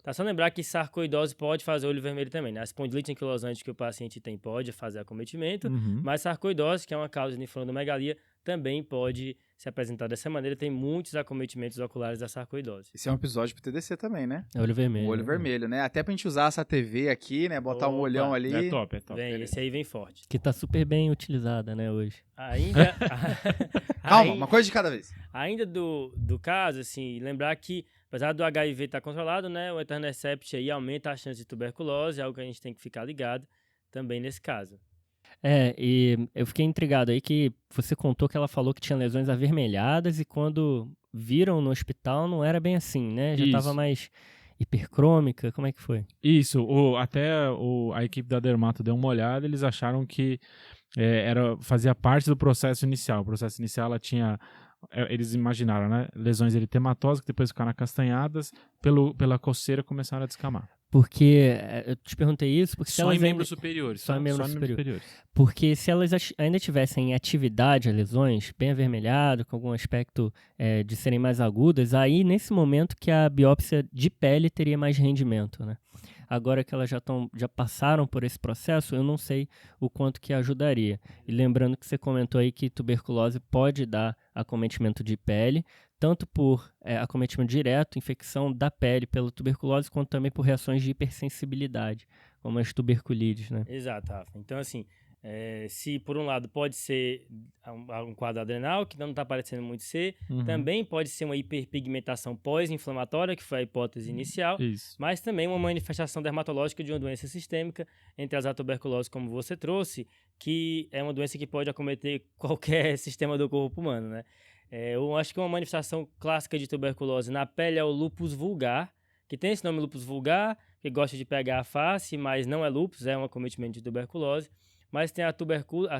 Speaker 3: Tá, só lembrar que sarcoidose pode fazer olho vermelho também, né? A espondilite anquilosante que o paciente tem pode fazer acometimento,
Speaker 1: Uhum.
Speaker 3: mas sarcoidose, que é uma causa de linfonodomegalia, também pode se apresentar dessa maneira. Tem muitos acometimentos oculares da sarcoidose.
Speaker 2: Esse é um episódio pro TDC também, né?
Speaker 4: É olho vermelho.
Speaker 2: O olho vermelho, né? Até pra gente usar essa TV aqui, né? Botar um
Speaker 3: Opa,
Speaker 2: olhão ali.
Speaker 1: É top, é top.
Speaker 3: Vem, esse aí vem forte.
Speaker 4: Que tá super bem utilizada, né, hoje.
Speaker 3: Ainda...
Speaker 2: Calma, uma coisa de cada vez.
Speaker 3: Ainda do caso, assim, lembrar que, apesar do HIV estar controlado, né, o Etanercept aí aumenta a chance de tuberculose, é algo que a gente tem que ficar ligado também nesse caso.
Speaker 4: E eu fiquei intrigado aí que você contou que ela falou que tinha lesões avermelhadas e quando viram no hospital não era bem assim, né? Já tava
Speaker 1: Isso.
Speaker 4: mais hipercrômica, como é que foi?
Speaker 1: Isso, a equipe da Dermato deu uma olhada, eles acharam que fazia parte do processo inicial. O processo inicial ela tinha, eles imaginaram, né? Lesões eritematosas que depois ficaram acastanhadas, pela coceira começaram a descamar.
Speaker 4: Porque eu te perguntei isso porque se
Speaker 1: Só
Speaker 4: elas
Speaker 1: em
Speaker 4: ainda-
Speaker 1: membros superiores.
Speaker 4: só em membros
Speaker 1: superiores.
Speaker 4: Porque se elas ainda tivessem em atividade as lesões, bem avermelhado, com algum aspecto de serem mais agudas, aí nesse momento que a biópsia de pele teria mais rendimento, né? Agora que elas já passaram por esse processo, eu não sei o quanto que ajudaria. E lembrando que você comentou aí que tuberculose pode dar acometimento de pele, tanto por acometimento direto, infecção da pele pela tuberculose, quanto também por reações de hipersensibilidade, como as tuberculides, né?
Speaker 3: Exato, Rafa. Então, assim, se por um lado pode ser um quadro adrenal, que não está parecendo muito ser,
Speaker 1: Uhum.
Speaker 3: também pode ser uma hiperpigmentação pós-inflamatória, que foi a hipótese inicial,
Speaker 1: Isso.
Speaker 3: mas também uma manifestação dermatológica de uma doença sistêmica, entre as a tuberculose, como você trouxe, que é uma doença que pode acometer qualquer sistema do corpo humano, né? Eu acho que uma manifestação clássica de tuberculose na pele é o lúpus vulgar, que tem esse nome lúpus vulgar, que gosta de pegar a face, mas não é lúpus, é um acometimento de tuberculose. Mas tem as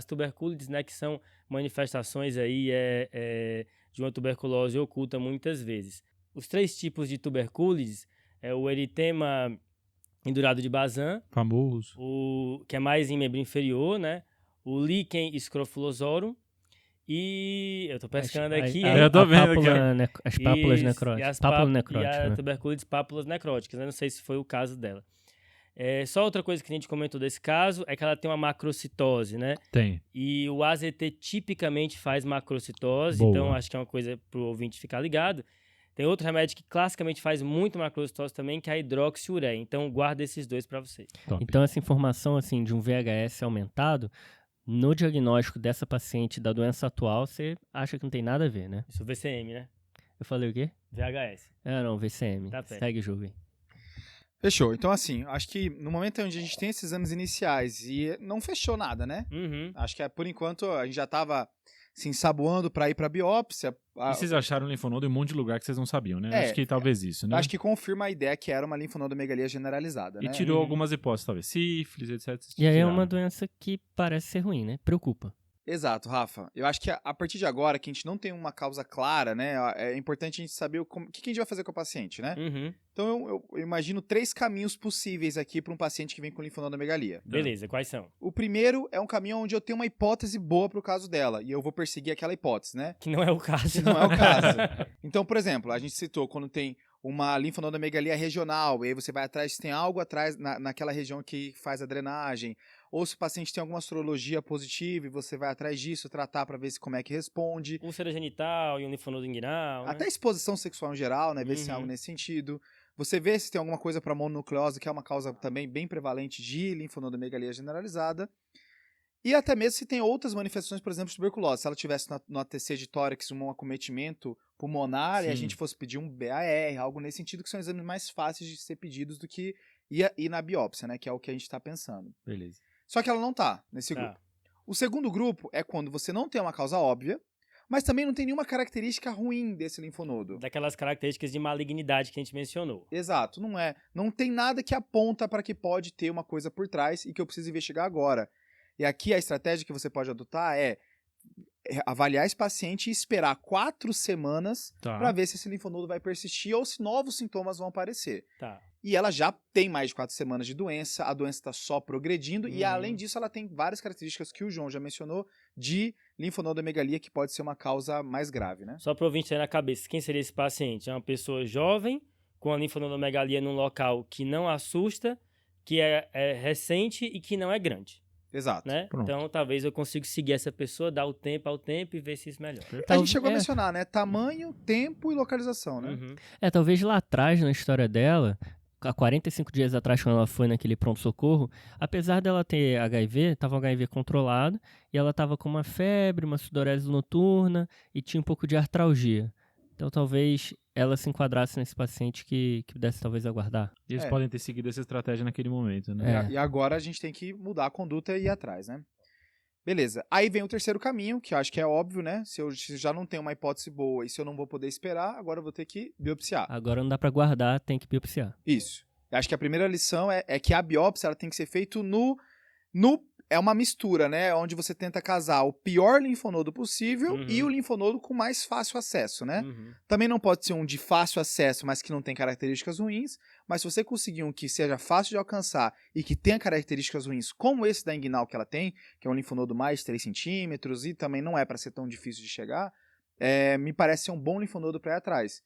Speaker 3: tubercúlides, né, que são manifestações aí de uma tuberculose oculta muitas vezes. Os 3 tipos de tubercúlides é o eritema endurado de Bazin,
Speaker 1: Famoso.
Speaker 3: que é mais em membro inferior, né? O líquen scrofulosorum e eu tô pescando aqui, hein?
Speaker 1: Eu tô vendo
Speaker 4: As pápulas
Speaker 3: Isso,
Speaker 4: necróticas.
Speaker 3: e
Speaker 4: Pápula
Speaker 3: e
Speaker 4: necrótica,
Speaker 3: a
Speaker 4: né?
Speaker 3: tuberculite pápulas necróticas, né? Não sei se foi o caso dela. Só outra coisa que a gente comentou desse caso é que ela tem uma macrocitose, né?
Speaker 1: Tem.
Speaker 3: E o AZT tipicamente faz macrocitose,
Speaker 1: Boa.
Speaker 3: então acho que é uma coisa pro ouvinte ficar ligado. Tem outro remédio que classicamente faz muito macrocitose também, que é a hidroxiureia. Então guarda esses 2 para você.
Speaker 1: Top.
Speaker 4: Então essa informação assim de um VHS aumentado, no diagnóstico dessa paciente da doença atual, você acha que não tem nada a ver, né?
Speaker 3: Isso é o VCM, né?
Speaker 4: Eu falei o quê?
Speaker 3: VHS.
Speaker 4: Não, VCM.
Speaker 3: Tá perto.
Speaker 4: Segue o jogo aí.
Speaker 2: Fechou. Então, assim, acho que no momento onde a gente tem esses exames iniciais e não fechou nada, né?
Speaker 3: Uhum.
Speaker 2: Acho que por enquanto a gente já tava se ensaboando pra ir pra biópsia.
Speaker 1: E vocês acharam linfonodo em um monte de lugar que vocês não sabiam, né? Acho que talvez isso, né?
Speaker 2: Acho que confirma a ideia que era uma linfonodomegalia generalizada,
Speaker 1: E
Speaker 2: né?
Speaker 1: tirou algumas hipóteses, talvez. Sífilis, etc.
Speaker 4: E aí é
Speaker 1: tiraram.
Speaker 4: uma doença que parece ser ruim, né? Preocupa.
Speaker 2: Exato, Rafa. Eu acho que a partir de agora, que a gente não tem uma causa clara, né? É importante a gente saber o que a gente vai fazer com o paciente, né?
Speaker 3: Uhum.
Speaker 2: Então eu imagino 3 caminhos possíveis aqui para um paciente que vem com linfonodomegalia.
Speaker 3: Beleza, quais são?
Speaker 2: O primeiro é um caminho onde eu tenho uma hipótese boa pro caso dela e eu vou perseguir aquela hipótese, né?
Speaker 3: Que não é o caso.
Speaker 2: Que não é o caso. Então, por exemplo, a gente citou quando tem uma linfonodomegalia regional, e aí você vai atrás se tem algo atrás naquela região que faz a drenagem, ou se o paciente tem alguma sorologia positiva e você vai atrás disso, tratar para ver como é que responde.
Speaker 3: Úlcera genital e um linfonodo inguinal.
Speaker 2: Até exposição sexual em geral, né? Ver se tem
Speaker 3: Uhum.
Speaker 2: algo nesse sentido. Você vê se tem alguma coisa para mononucleose, que é uma causa também bem prevalente de linfonodomegalia generalizada. E até mesmo se tem outras manifestações, por exemplo, de tuberculose. Se ela tivesse no ATC de tórax um acometimento pulmonar e a
Speaker 1: Sim.
Speaker 2: gente fosse pedir um BAR, algo nesse sentido, que são exames mais fáceis de ser pedidos do que ir na biópsia, né? Que é o que a gente está pensando.
Speaker 1: Beleza.
Speaker 2: Só que ela não tá nesse
Speaker 3: Tá.
Speaker 2: grupo. O segundo grupo é quando você não tem uma causa óbvia, mas também não tem nenhuma característica ruim desse linfonodo.
Speaker 3: Daquelas características de malignidade que a gente mencionou.
Speaker 2: Exato, não tem nada que aponta para que pode ter uma coisa por trás e que eu preciso investigar agora. E aqui a estratégia que você pode adotar é avaliar esse paciente e esperar 4 semanas
Speaker 1: Tá.
Speaker 2: para ver se esse linfonodo vai persistir ou se novos sintomas vão aparecer.
Speaker 3: Tá.
Speaker 2: E ela já tem mais de 4 semanas de doença, a doença está só progredindo e,
Speaker 3: Uhum.
Speaker 2: além disso, ela tem várias características que o João já mencionou de linfonodomegalia, que pode ser uma causa mais grave, né?
Speaker 3: Só para o ouvinte ter na cabeça, quem seria esse paciente? É uma pessoa jovem, com a linfonodomegalia num local que não assusta, que é recente e que não é grande.
Speaker 2: Exato.
Speaker 3: Né?
Speaker 1: Pronto.
Speaker 3: Então, talvez eu consiga seguir essa pessoa, dar o tempo ao tempo e ver se isso melhora.
Speaker 2: A gente chegou a mencionar, né? Tamanho, tempo e localização, né?
Speaker 3: Uhum.
Speaker 4: Talvez lá atrás, na história dela, há 45 dias atrás, quando ela foi naquele pronto-socorro, apesar dela ter HIV, tava um HIV controlado, e ela tava com uma febre, uma sudorese noturna e tinha um pouco de artralgia. Então, talvez ela se enquadrasse nesse paciente que pudesse talvez aguardar.
Speaker 1: E eles
Speaker 2: É.
Speaker 1: podem ter seguido essa estratégia naquele momento, né?
Speaker 2: E agora a gente tem que mudar a conduta e ir atrás, né? Beleza. Aí vem o terceiro caminho, que eu acho que é óbvio, né? Se eu já não tenho uma hipótese boa e se eu não vou poder esperar, agora eu vou ter que biopsiar.
Speaker 4: Agora não dá pra guardar, tem que biopsiar.
Speaker 2: Isso. Eu acho que a primeira lição é que a biópsia ela tem que ser feita é uma mistura, né? Onde você tenta casar o pior linfonodo possível
Speaker 3: Uhum.
Speaker 2: e o linfonodo com mais fácil acesso, né?
Speaker 3: Uhum.
Speaker 2: Também não pode ser um de fácil acesso, mas que não tem características ruins. Mas se você conseguir um que seja fácil de alcançar e que tenha características ruins, como esse da inguinal que ela tem, que é um linfonodo mais de 3 centímetros e também não é para ser tão difícil de chegar, me parece ser um bom linfonodo para ir atrás.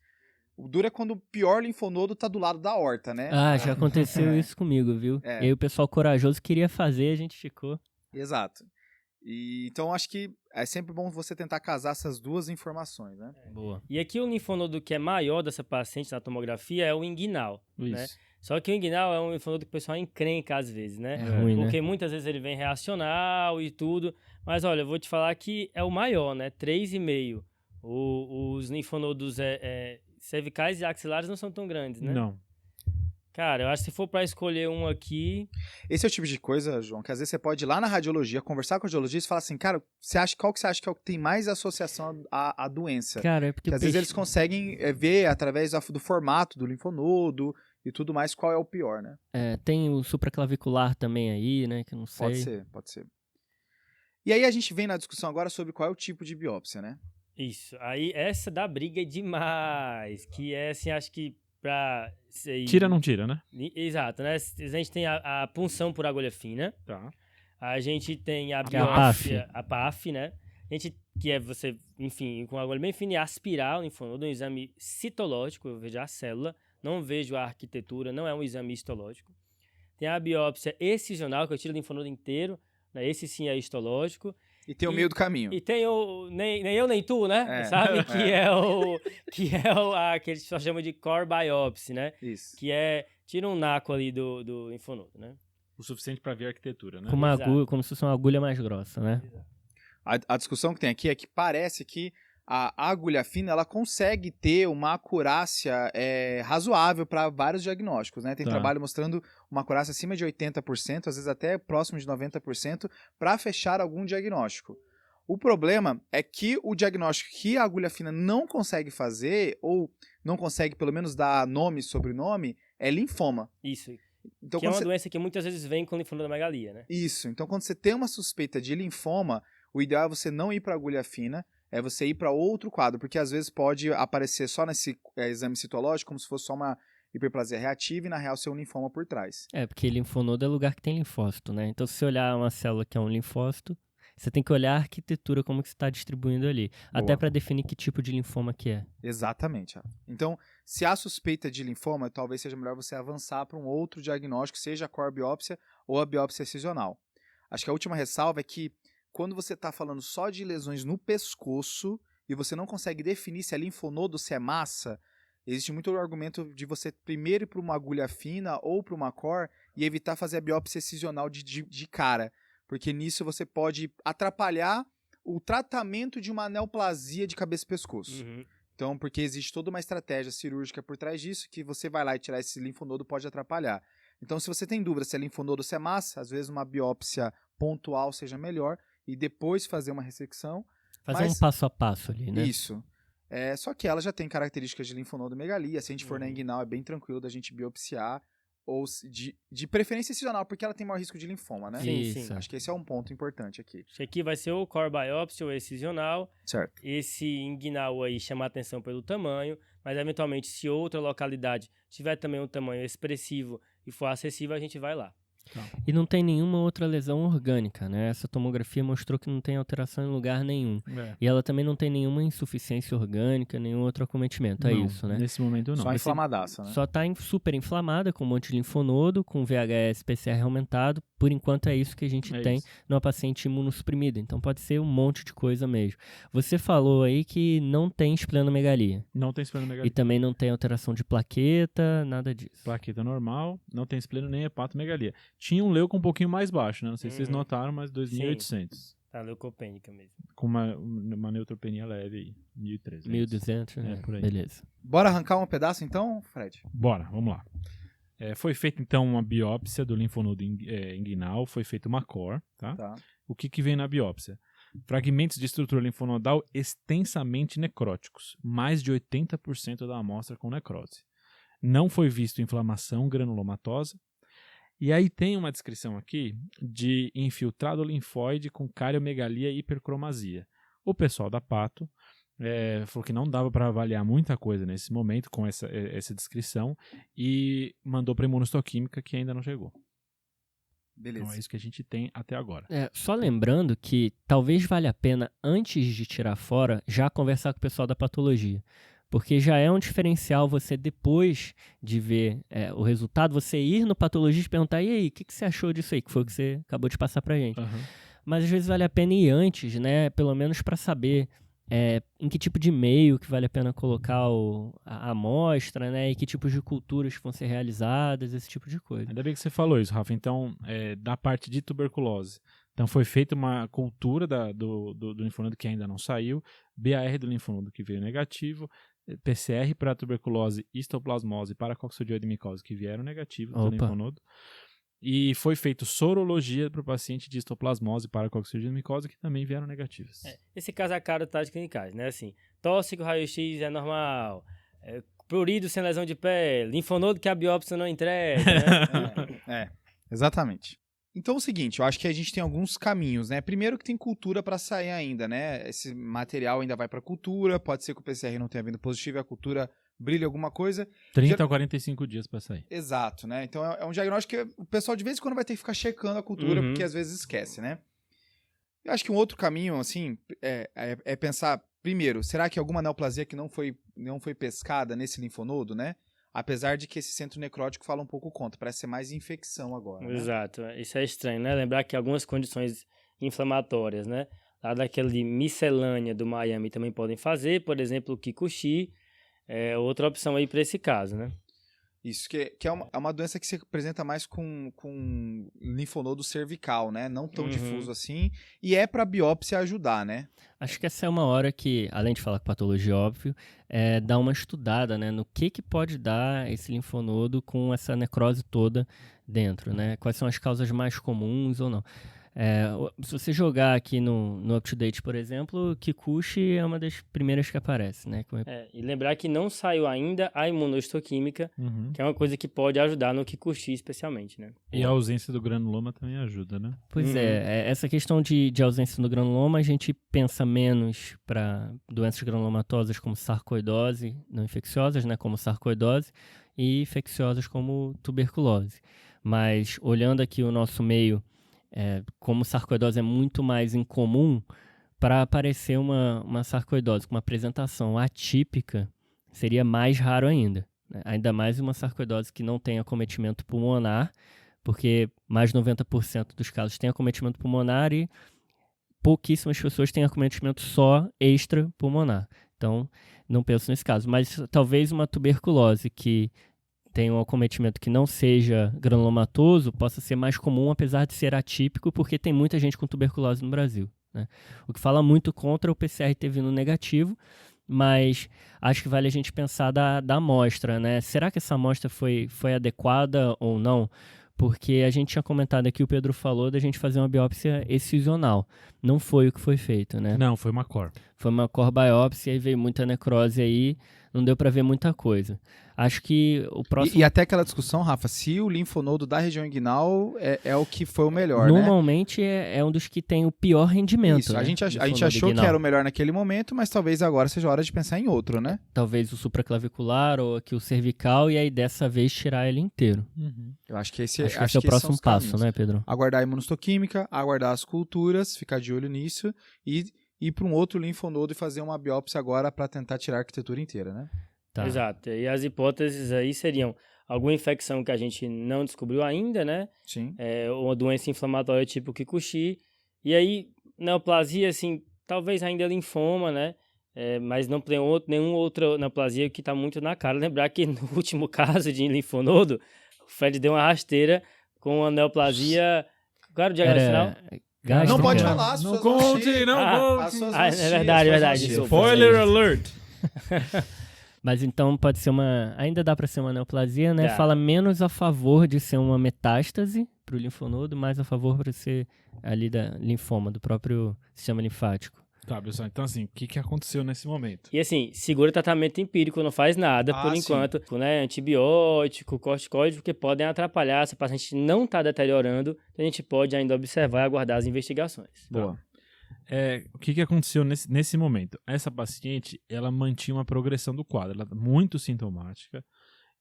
Speaker 2: O duro é quando o pior linfonodo tá do lado da horta, né?
Speaker 4: Ah, já aconteceu isso comigo, viu?
Speaker 2: É.
Speaker 4: E aí o pessoal corajoso queria fazer, a gente ficou.
Speaker 2: Exato. Então acho que é sempre bom você tentar casar essas duas informações, né?
Speaker 4: Boa.
Speaker 3: E aqui o linfonodo que é maior dessa paciente na tomografia é o inguinal, né?
Speaker 1: Isso.
Speaker 3: Só que o inguinal é um linfonodo que o pessoal encrenca às vezes, né?
Speaker 4: É ruim,
Speaker 3: Porque
Speaker 4: né?
Speaker 3: muitas vezes ele vem reacional e tudo. Mas olha, eu vou te falar que é o maior, né? 3,5. Os linfonodos cervicais e axilares não são tão grandes, né?
Speaker 1: Não.
Speaker 3: Cara, eu acho que se for pra escolher um aqui...
Speaker 2: Esse é o tipo de coisa, João, que às vezes você pode ir lá na radiologia, conversar com o radiologista e falar assim, cara, qual que você acha que é o que tem mais associação à doença?
Speaker 4: Cara, é porque
Speaker 2: Porque às vezes eles conseguem ver através do formato do linfonodo e tudo mais qual é o pior, né?
Speaker 4: tem o supraclavicular também aí, né? Que eu não sei.
Speaker 2: Pode ser. E aí a gente vem na discussão agora sobre qual é o tipo de biópsia, né?
Speaker 3: Isso. Aí essa dá briga demais. Que é, assim, acho que pra...
Speaker 1: Tira ou não tira, né?
Speaker 3: Exato, né? A gente tem a punção por agulha fina.
Speaker 1: Tá.
Speaker 3: A gente tem a
Speaker 4: Que é a
Speaker 3: biópsia, a PAF, né? A gente, que é você, enfim, com a agulha bem fina e aspirar o linfonodo, um exame citológico, eu vejo a célula, não vejo a arquitetura, não é um exame histológico. Tem a biópsia excisional, que eu tiro o linfonodo inteiro, né? Esse sim é histológico.
Speaker 2: E tem o meio do caminho.
Speaker 3: E tem o nem eu nem tu, né?
Speaker 2: É.
Speaker 3: Sabe? Que é o que eles só chamam de core biopsy, né?
Speaker 2: Isso.
Speaker 3: Que é tira um naco ali do linfonodo, né?
Speaker 1: O suficiente pra ver a arquitetura, né?
Speaker 4: Com uma
Speaker 3: Exato.
Speaker 4: agulha, como se fosse uma agulha mais grossa, né?
Speaker 2: A discussão que tem aqui é que parece que a agulha fina ela consegue ter uma acurácia razoável para vários diagnósticos, né? Tem
Speaker 1: Tá.
Speaker 2: trabalho mostrando uma acurácia acima de 80%, às vezes até próximo de 90%, para fechar algum diagnóstico. O problema é que o diagnóstico que a agulha fina não consegue fazer, ou não consegue pelo menos dar nome e sobrenome, é linfoma.
Speaker 3: Isso.
Speaker 2: Então,
Speaker 3: Que é
Speaker 2: quando
Speaker 3: uma
Speaker 2: você...
Speaker 3: doença que muitas vezes vem com linfonodomegalia, né?
Speaker 2: Isso. Então, quando você tem uma suspeita de linfoma, o ideal é você não ir para agulha fina, é você ir para outro quadro, porque às vezes pode aparecer só nesse exame citológico, como se fosse só uma hiperplasia reativa e na real ser um linfoma por trás.
Speaker 4: Porque linfonodo é lugar que tem linfócito, né? Então, se você olhar uma célula que é um linfócito, você tem que olhar a arquitetura, como que você está distribuindo ali.
Speaker 2: Boa.
Speaker 4: Até para definir que tipo de linfoma que é.
Speaker 2: Exatamente. Então, se há suspeita de linfoma, talvez seja melhor você avançar para um outro diagnóstico, seja a core biópsia ou a biópsia excisional. Acho que a última ressalva é que quando você está falando só de lesões no pescoço e você não consegue definir se é linfonodo ou se é massa, existe muito argumento de você primeiro ir para uma agulha fina ou para uma core e evitar fazer a biópsia excisional de cara, porque nisso você pode atrapalhar o tratamento de uma neoplasia de cabeça e pescoço.
Speaker 3: Uhum.
Speaker 2: Então, porque existe toda uma estratégia cirúrgica por trás disso, que você vai lá e tirar esse linfonodo pode atrapalhar. Então, se você tem dúvida se é linfonodo ou se é massa, às vezes uma biópsia pontual seja melhor e depois fazer uma ressecção.
Speaker 4: Fazer um passo a passo ali, né?
Speaker 2: Isso. Só que ela já tem características de linfonodomegalia. Se a gente for na inguinal, é bem tranquilo da gente biopsiar, ou de preferência incisional, porque ela tem maior risco de linfoma, né?
Speaker 3: Sim.
Speaker 2: Acho que esse é um ponto importante aqui.
Speaker 3: Acho que aqui vai ser ou core biopsy ou excisional.
Speaker 2: Certo.
Speaker 3: Esse inguinal aí chama atenção pelo tamanho, mas eventualmente se outra localidade tiver também um tamanho expressivo e for acessível, a gente vai lá.
Speaker 4: E não tem nenhuma outra lesão orgânica, né? Essa tomografia mostrou que não tem alteração em lugar nenhum. E ela também não tem nenhuma insuficiência orgânica, nenhum outro acometimento. É isso, né?
Speaker 1: Nesse momento não.
Speaker 2: Só inflamadaça, né?
Speaker 4: Só tá super inflamada, com um monte de linfonodo, com VHS PCR aumentado. Por enquanto é isso que a gente tem numa paciente imunossuprimida. Então pode ser um monte de coisa mesmo. Você falou aí que não tem esplenomegalia.
Speaker 1: Não tem esplenomegalia.
Speaker 4: E também não tem alteração de plaqueta, nada disso.
Speaker 1: Plaqueta normal, não tem espleno nem hepatomegalia. Tinha um leuco um pouquinho mais baixo, né? Não sei se vocês notaram, mas 2.800.
Speaker 3: Tá leucopênica mesmo.
Speaker 1: Com uma neutropenia leve aí, 1.300.
Speaker 4: 1.200, né?
Speaker 1: Por aí.
Speaker 4: Beleza.
Speaker 2: Bora arrancar um pedaço então, Fred?
Speaker 1: Bora, vamos lá. Foi feita então uma biópsia do linfonodo inguinal, foi feita uma core, tá? O que vem na biópsia? Fragmentos de estrutura linfonodal extensamente necróticos, mais de 80% da amostra com necrose. Não foi visto inflamação granulomatosa. E aí tem uma descrição aqui de infiltrado linfóide com cariomegalia e hipercromasia. O pessoal da Pato falou que não dava para avaliar muita coisa nesse momento com essa descrição e mandou para a imunohistoquímica, que ainda não chegou.
Speaker 2: Beleza.
Speaker 1: Então é isso que a gente tem até agora.
Speaker 4: Só lembrando que talvez valha a pena, antes de tirar fora, já conversar com o pessoal da patologia. Porque já é um diferencial você, depois de ver o resultado, você ir no patologista e perguntar: e aí, o que você achou disso aí? Que foi o que você acabou de passar pra gente. Mas às vezes vale a pena ir antes, né? Pelo menos para saber em que tipo de meio que vale a pena colocar a amostra, né? E que tipos de culturas que vão ser realizadas, esse tipo de coisa.
Speaker 1: Ainda bem que você falou isso, Rafa. Então, da parte de tuberculose. Então, foi feita uma cultura do linfonodo que ainda não saiu, BAR do linfonodo que veio negativo, PCR para tuberculose, histoplasmose e paracoccidioide micose que vieram negativos do linfonodo. E foi feito sorologia para o paciente de histoplasmose e paracoccidioide micose que também vieram negativos.
Speaker 3: Esse caso é caro das clinicais, né? Assim, tóxico, raio-x é normal, prurido sem lesão de pele, linfonodo que a biópsia não entrega, né?
Speaker 2: Exatamente. Então é o seguinte, eu acho que a gente tem alguns caminhos, né? Primeiro que tem cultura para sair ainda, né? Esse material ainda vai para cultura, pode ser que o PCR não tenha vindo positivo e a cultura brilhe alguma coisa.
Speaker 1: 30 a 45 dias para sair.
Speaker 2: Exato, né? Então é um diagnóstico que o pessoal de vez em quando vai ter que ficar checando a cultura, porque às vezes esquece, né? Eu acho que um outro caminho, assim, é pensar, primeiro, será que alguma neoplasia que não foi pescada nesse linfonodo, né? Apesar de que esse centro necrótico fala um pouco contra, parece ser mais infecção agora. Né?
Speaker 3: Exato, isso é estranho, né? Lembrar que algumas condições inflamatórias, né? Lá daquele miscelânea do Miami também podem fazer, por exemplo, o Kikuchi, é outra opção aí para esse caso, né?
Speaker 2: Isso, que é uma doença que se apresenta mais com linfonodo cervical, né? Não tão difuso assim. E é para biópsia ajudar, né?
Speaker 4: Acho que essa é uma hora que, além de falar com patologia, óbvio, dar uma estudada, né? No que pode dar esse linfonodo com essa necrose toda dentro, né? Quais são as causas mais comuns ou não. Se você jogar aqui no UpToDate, por exemplo, Kikuchi é uma das primeiras que aparece, né?
Speaker 3: E lembrar que não saiu ainda a imunohistoquímica, que é uma coisa que pode ajudar no Kikuchi especialmente, né?
Speaker 1: E a ausência do granuloma também ajuda, né?
Speaker 4: Pois essa questão de ausência do granuloma, a gente pensa menos para doenças granulomatosas como sarcoidose, não infecciosas, né? Como sarcoidose, e infecciosas como tuberculose. Mas olhando aqui o nosso meio, como sarcoidose é muito mais incomum, para aparecer uma sarcoidose com uma apresentação atípica, seria mais raro ainda. Né? Ainda mais uma sarcoidose que não tem acometimento pulmonar, porque mais de 90% dos casos tem acometimento pulmonar e pouquíssimas pessoas têm acometimento só extrapulmonar. Então, não penso nesse caso. Mas talvez uma tuberculose que tem um acometimento que não seja granulomatoso, possa ser mais comum, apesar de ser atípico, porque tem muita gente com tuberculose no Brasil. Né? O que fala muito contra o PCR ter vindo negativo, mas acho que vale a gente pensar da amostra. Né? Será que essa amostra foi adequada ou não? porque a gente tinha comentado aqui, o Pedro falou da gente fazer uma biópsia excisional. Não foi o que foi feito, né?
Speaker 1: Não, foi uma core.
Speaker 4: Foi uma core biópsia e veio muita necrose aí, não deu pra ver muita coisa. Acho que o próximo...
Speaker 2: E até aquela discussão, Rafa, se o linfonodo da região inguinal é o que foi o melhor, né?
Speaker 4: Normalmente é um dos que tem o pior rendimento.
Speaker 2: Isso,
Speaker 4: né?
Speaker 2: a gente
Speaker 4: Linfonodo
Speaker 2: achou que
Speaker 4: inguinal.
Speaker 2: era o melhor naquele momento, mas talvez agora seja a hora de pensar em outro, né?
Speaker 4: Talvez o supraclavicular ou aqui o cervical, e aí dessa vez tirar ele inteiro.
Speaker 2: Eu acho que esse,
Speaker 4: Acho que esse é o
Speaker 2: que esses são
Speaker 4: próximo
Speaker 2: os
Speaker 4: passo,
Speaker 2: caminhos.
Speaker 4: né, Pedro?
Speaker 2: Aguardar a imunohistoquímica, aguardar as culturas, ficar de olho nisso e ir para um outro linfonodo e fazer uma biópsia agora para tentar tirar a arquitetura inteira, né?
Speaker 4: Tá.
Speaker 3: Exato. E as hipóteses aí seriam alguma infecção que a gente não descobriu ainda, né?
Speaker 2: Sim.
Speaker 3: Uma doença inflamatória tipo Kikuchi. E aí, neoplasia, assim, talvez ainda linfoma, né? Mas não tem nenhuma outra neoplasia que está muito na cara. Lembrar que no último caso de linfonodo, o Fred deu uma rasteira com a neoplasia... Qual era o diagnóstico final?
Speaker 4: Gastro,
Speaker 2: Não pode
Speaker 4: cara.
Speaker 2: falar as
Speaker 1: Não
Speaker 2: suas
Speaker 1: conte,
Speaker 2: notícias.
Speaker 1: não
Speaker 3: Ah,
Speaker 2: As suas
Speaker 3: é
Speaker 2: notícias,
Speaker 3: verdade,
Speaker 2: as suas
Speaker 3: verdade.
Speaker 2: notícias.
Speaker 1: Spoiler alert!
Speaker 4: Mas então pode ser ainda dá pra ser uma neoplasia, né?
Speaker 3: Dá.
Speaker 4: Fala menos a favor de ser uma metástase pro linfonodo, mais a favor para ser ali da linfoma, do próprio sistema linfático.
Speaker 1: Tá, pessoal, então assim, o que aconteceu nesse momento?
Speaker 3: E assim, segura tratamento empírico, não faz nada por
Speaker 2: sim.
Speaker 3: enquanto, né? Antibiótico, corticoide, porque podem atrapalhar. Se o paciente não está deteriorando, a gente pode ainda observar e aguardar as investigações.
Speaker 2: Boa.
Speaker 1: O que aconteceu nesse momento? Essa paciente, ela mantinha uma progressão do quadro, ela muito sintomática,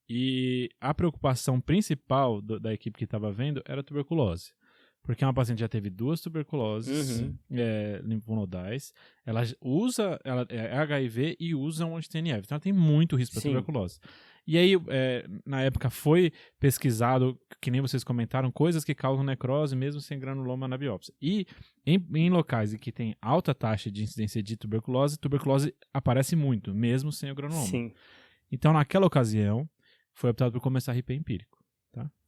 Speaker 1: e a preocupação principal da equipe que estava vendo era a tuberculose. Porque uma paciente já teve 2 tuberculoses linfonodais, ela é HIV e usa um anti-TNF, então ela tem muito risco para
Speaker 3: Sim.
Speaker 1: tuberculose. E aí, na época, foi pesquisado, que nem vocês comentaram, coisas que causam necrose mesmo sem granuloma na biópsia. E em locais em que tem alta taxa de incidência de tuberculose aparece muito, mesmo sem o granuloma.
Speaker 3: Sim.
Speaker 1: Então, naquela ocasião, foi optado por começar RIP empírico.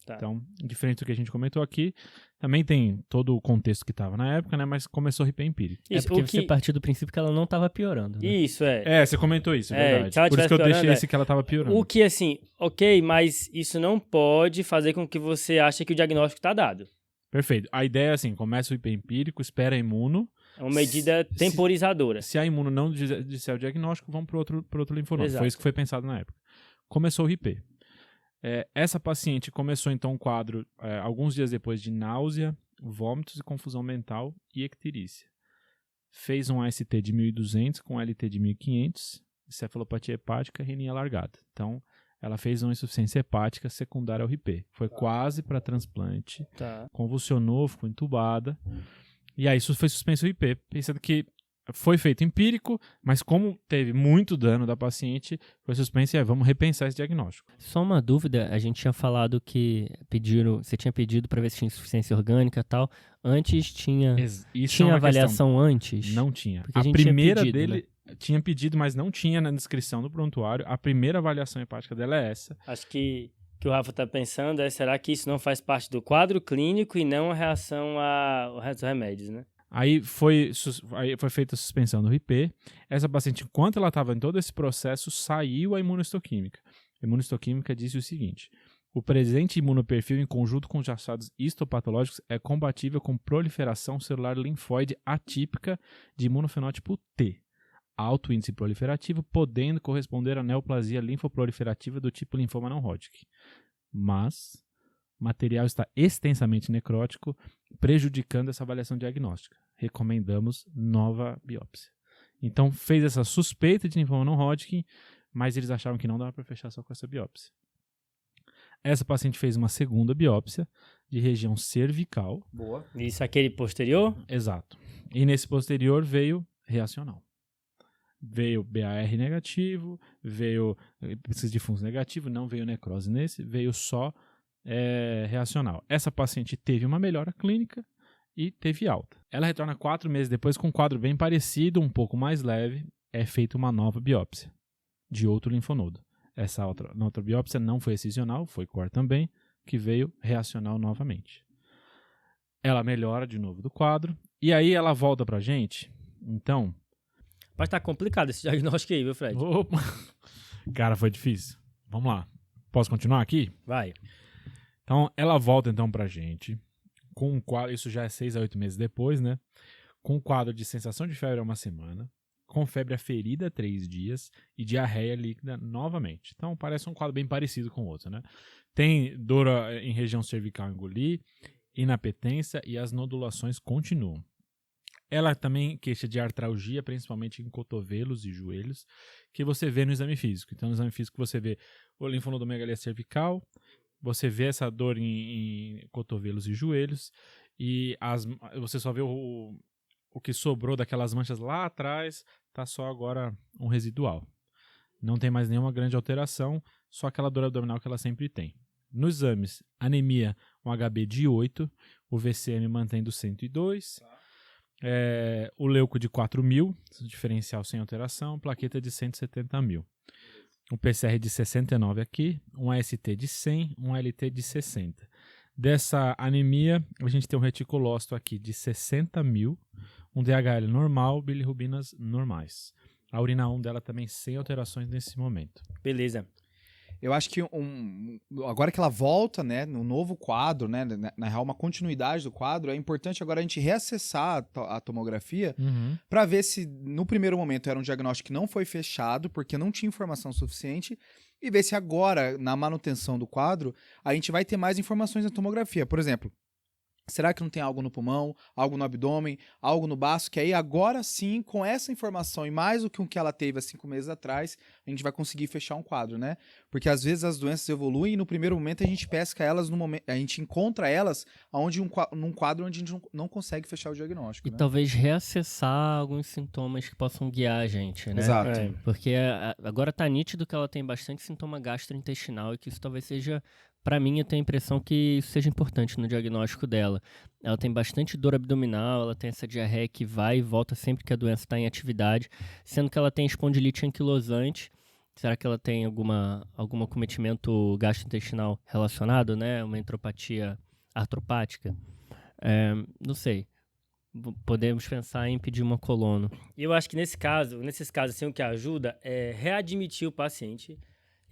Speaker 3: Tá.
Speaker 1: Então, diferente do que a gente comentou aqui, também tem todo o contexto que estava na época, né? Mas começou RIP empírico.
Speaker 4: É
Speaker 3: Isso,
Speaker 4: porque
Speaker 3: o
Speaker 4: você
Speaker 3: que...
Speaker 4: partiu do princípio que ela não estava piorando, né?
Speaker 3: Isso, é.
Speaker 1: Você comentou isso, é
Speaker 3: É,
Speaker 1: verdade.
Speaker 3: se ela
Speaker 1: Por isso que eu
Speaker 3: tivesse
Speaker 1: deixei
Speaker 3: piorando,
Speaker 1: esse que ela estava piorando.
Speaker 3: O que, assim, ok, mas isso não pode fazer com que você ache que o diagnóstico está dado.
Speaker 1: Perfeito. A ideia é assim, começa o RIP empírico, espera a imuno.
Speaker 3: É uma medida temporizadora.
Speaker 1: Se a imuno não disser o diagnóstico, vamos para outro linfonodo.
Speaker 3: Exato.
Speaker 1: Foi isso que foi pensado na época. Começou o RIP. Essa paciente começou então um quadro alguns dias depois de náusea, vômitos e confusão mental e icterícia. Fez um AST de 1.200 com LT de 1.500, cefalopatia hepática e renina alargada. Então, ela fez uma insuficiência hepática secundária ao RIP. Foi quase para transplante,
Speaker 3: Tá.
Speaker 1: convulsionou, ficou entubada. E aí isso foi suspenso o RIP, pensando que foi feito empírico, mas como teve muito dano da paciente, foi suspenso e vamos repensar esse diagnóstico.
Speaker 4: Só uma dúvida, a gente tinha falado que você tinha pedido para ver se tinha insuficiência orgânica e tal. Antes tinha
Speaker 1: Isso
Speaker 4: avaliação antes?
Speaker 1: Não tinha.
Speaker 4: Porque a
Speaker 1: A
Speaker 4: gente tinha
Speaker 1: primeira
Speaker 4: pedido,
Speaker 1: dele tinha pedido, mas não tinha na descrição do prontuário. A primeira avaliação hepática dela é essa.
Speaker 3: Acho que o Rafa está pensando será que isso não faz parte do quadro clínico e não a reação aos remédios, né?
Speaker 1: Aí foi feita a suspensão do RIP. Essa paciente, enquanto ela estava em todo esse processo, saiu a imunohistoquímica. A imunohistoquímica disse o seguinte: o presente imunoperfil em conjunto com os achados histopatológicos é compatível com proliferação celular linfóide atípica de imunofenótipo T, alto índice proliferativo, podendo corresponder à neoplasia linfoproliferativa do tipo linfoma não Hodgkin. Mas o material está extensamente necrótico, prejudicando essa avaliação diagnóstica. Recomendamos nova biópsia. Então, fez essa suspeita de linfoma não Hodgkin, mas eles achavam que não dava para fechar só com essa biópsia. Essa paciente fez uma segunda biópsia de região cervical.
Speaker 2: Boa.
Speaker 3: Isso aquele posterior?
Speaker 1: Exato. E nesse posterior veio reacional. Veio BAR negativo, veio pesquisa de fundos negativo, não veio necrose nesse, veio só reacional. Essa paciente teve uma melhora clínica e teve alta. Ela retorna 4 meses depois com um quadro bem parecido, um pouco mais leve. É feita uma nova biópsia de outro linfonodo. Essa outra biópsia não foi excisional, foi core também, que veio reacional novamente. Ela melhora de novo do quadro e aí ela volta pra gente. Então,
Speaker 3: Mas tá complicado esse diagnóstico aí, viu, Fred?
Speaker 1: Cara, foi difícil. Vamos lá. Posso continuar aqui?
Speaker 3: Vai.
Speaker 1: Então, ela volta então pra gente com um quadro, isso já é 6 a 8 meses depois, né? Com um quadro de sensação de febre há uma semana, com febre aferida 3 dias e diarreia líquida novamente. Então, parece um quadro bem parecido com o outro, né? Tem dor em região cervical engolir, inapetência e as nodulações continuam. Ela também queixa de artralgia, principalmente em cotovelos e joelhos, que você vê no exame físico. Então, no exame físico você vê o linfonodomegalia cervical, você vê essa dor em cotovelos e joelhos, e você só vê o que sobrou daquelas manchas lá atrás, tá só agora um residual. Não tem mais nenhuma grande alteração, só aquela dor abdominal que ela sempre tem. Nos exames, anemia, um HB de 8, o VCM mantendo 102, o leuco de 4.000, diferencial sem alteração, plaqueta de 170.000. Um PCR de 69 aqui, um AST de 100, um LT de 60. Dessa anemia, a gente tem um reticulócito aqui de 60.000, um DHL normal, bilirrubinas normais. A urina 1 dela também sem alterações nesse momento.
Speaker 3: Beleza.
Speaker 2: Eu acho que agora que ela volta, né, no novo quadro, né, na real uma continuidade do quadro, é importante agora a gente reacessar a tomografia para ver se no primeiro momento era um diagnóstico que não foi fechado porque não tinha informação suficiente e ver se agora, na manutenção do quadro, a gente vai ter mais informações na tomografia. Por exemplo, será que não tem algo no pulmão, algo no abdômen, algo no baço? Que aí agora sim, com essa informação e mais do que o que ela teve há 5 meses atrás, a gente vai conseguir fechar um quadro, né? Porque às vezes as doenças evoluem e no primeiro momento a gente pesca elas no momento, a gente encontra elas num quadro onde a gente não consegue fechar o diagnóstico.
Speaker 4: E
Speaker 2: né?
Speaker 4: talvez reacessar alguns sintomas que possam guiar a gente, né?
Speaker 2: Exato.
Speaker 4: Porque agora tá nítido que ela tem bastante sintoma gastrointestinal e que isso talvez seja, para mim, eu tenho a impressão que isso seja importante no diagnóstico dela. Ela tem bastante dor abdominal, ela tem essa diarreia que vai e volta sempre que a doença está em atividade, sendo que ela tem espondilite anquilosante. Será que ela tem algum acometimento gastrointestinal relacionado, né? Uma enteropatia artropática? Não sei. Podemos pensar em pedir uma colono.
Speaker 3: E eu acho que nesses casos, assim, o que ajuda é readmitir o paciente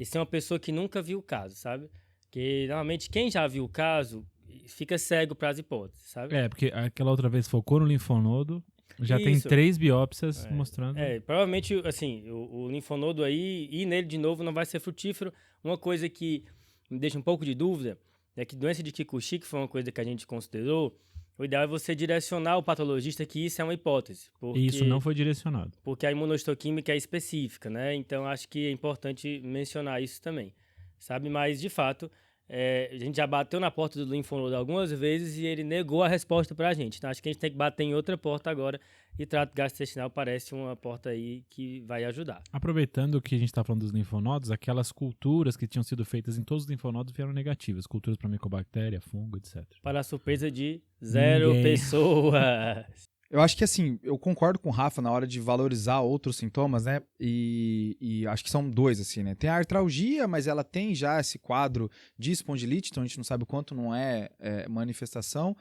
Speaker 3: e ser uma pessoa que nunca viu o caso, sabe? Porque, normalmente, quem já viu o caso fica cego para as hipóteses, sabe?
Speaker 1: Porque aquela outra vez focou no linfonodo, já tem
Speaker 3: Isso.
Speaker 1: 3 biópsias mostrando.
Speaker 3: Provavelmente, assim, o linfonodo aí, ir nele de novo não vai ser frutífero. Uma coisa que me deixa um pouco de dúvida é que doença de Kikuchi, que foi uma coisa que a gente considerou, o ideal é você direcionar o patologista que isso é uma hipótese.
Speaker 1: E isso não foi direcionado.
Speaker 3: Porque a imunohistoquímica é específica, né? Então, acho que é importante mencionar isso também, sabe? Mas, de fato, a gente já bateu na porta do linfonodo algumas vezes e ele negou a resposta pra gente. Então, acho que a gente tem que bater em outra porta agora e trato gastrointestinal parece uma porta aí que vai ajudar.
Speaker 1: Aproveitando que a gente está falando dos linfonodos, aquelas culturas que tinham sido feitas em todos os linfonodos vieram negativas. Culturas para micobactéria, fungo, etc.
Speaker 3: Para a surpresa de 0 pessoas.
Speaker 2: Eu acho que assim, eu concordo com o Rafa na hora de valorizar outros sintomas, né? E acho que são 2, assim, né? Tem a artralgia, mas ela tem já esse quadro de espondilite, então a gente não sabe o quanto não é manifestação.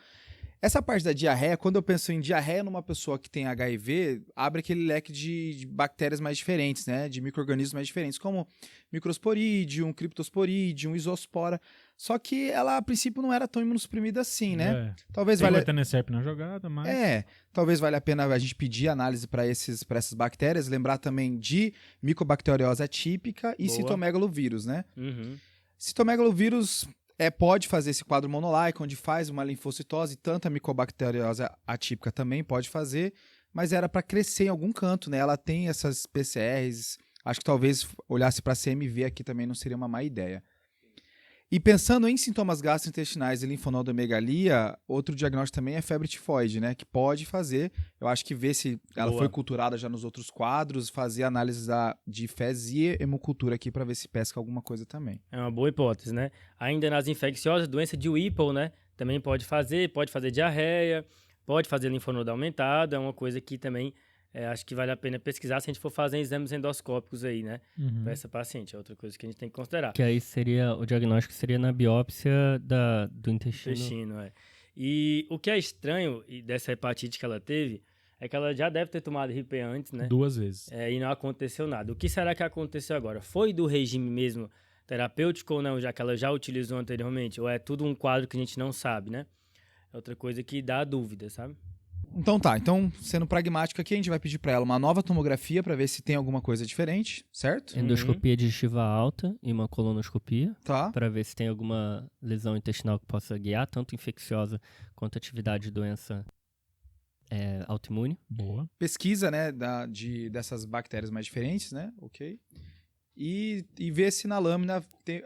Speaker 2: Essa parte da diarreia, quando eu penso em diarreia numa pessoa que tem HIV, abre aquele leque de bactérias mais diferentes, né? De micro-organismos mais diferentes, como Microsporidium, Cryptosporidium, Isospora. Só que ela, a princípio, não era tão imunossuprimida assim, né? Talvez
Speaker 1: valha... Tem o Etanercept na jogada, mas...
Speaker 2: talvez valha a pena a gente pedir análise para essas bactérias, lembrar também de micobacteriose atípica e citomegalovírus, né? Citomegalovírus... pode fazer esse quadro monolaico, onde faz uma linfocitose, tanto a micobacteriose atípica também pode fazer, mas era para crescer em algum canto, né? Ela tem essas PCRs, acho que talvez olhasse para CMV aqui também não seria uma má ideia. E pensando em sintomas gastrointestinais e linfonodomegalia, outro diagnóstico também é febre tifoide, né? Que pode fazer, eu acho que ver se ela foi culturada já nos outros quadros, fazer análise de fezes e hemocultura aqui para ver se pesca alguma coisa também.
Speaker 3: É uma boa hipótese, né? Ainda nas infecciosas, doença de Whipple, né? Também pode fazer diarreia, pode fazer linfonodo aumentado, é uma coisa que também acho que vale a pena pesquisar se a gente for fazer exames endoscópicos aí, né? Para essa paciente, é outra coisa que a gente tem que considerar.
Speaker 4: Que aí o diagnóstico seria na biópsia do intestino.
Speaker 3: E o que é estranho dessa hepatite que ela teve é que ela já deve ter tomado RIPE antes, né?
Speaker 1: 2 vezes.
Speaker 3: E não aconteceu nada. O que será que aconteceu agora? Foi do regime mesmo terapêutico ou não, já que ela já utilizou anteriormente? Ou é tudo um quadro que a gente não sabe, né? É outra coisa que dá dúvida, sabe?
Speaker 2: Então tá, então sendo pragmático aqui, a gente vai pedir pra ela uma nova tomografia pra ver se tem alguma coisa diferente, certo?
Speaker 4: Endoscopia digestiva alta e uma colonoscopia,
Speaker 2: Tá.
Speaker 4: para ver se tem alguma lesão intestinal que possa guiar, tanto infecciosa quanto atividade de doença autoimune.
Speaker 1: Boa.
Speaker 2: Pesquisa, né, dessas bactérias mais diferentes, né? Ok. E ver se na lâmina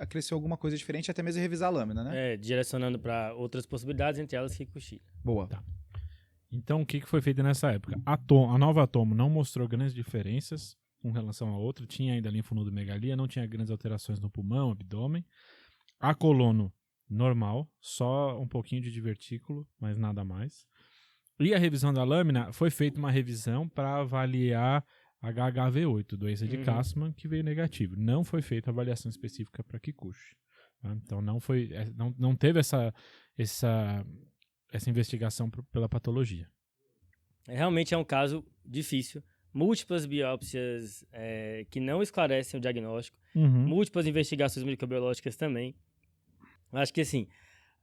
Speaker 2: cresceu alguma coisa diferente, até mesmo revisar a lâmina, né?
Speaker 3: Direcionando para outras possibilidades, entre elas Kikuchi.
Speaker 2: Boa.
Speaker 1: Tá. Então, o que foi feito nessa época? A nova Atomo não mostrou grandes diferenças com relação à outra. Tinha ainda linfonodomegalia, não tinha grandes alterações no pulmão, abdômen. A colono, normal, só um pouquinho de divertículo, mas nada mais. E a revisão da lâmina, foi feita uma revisão para avaliar HHV8, doença de Castman, que veio negativo. Não foi feita avaliação específica para Kikuchi. Tá? Então, não teve essa investigação pela patologia.
Speaker 3: Realmente é um caso difícil. Múltiplas biópsias que não esclarecem o diagnóstico. Múltiplas investigações microbiológicas também. Acho que assim,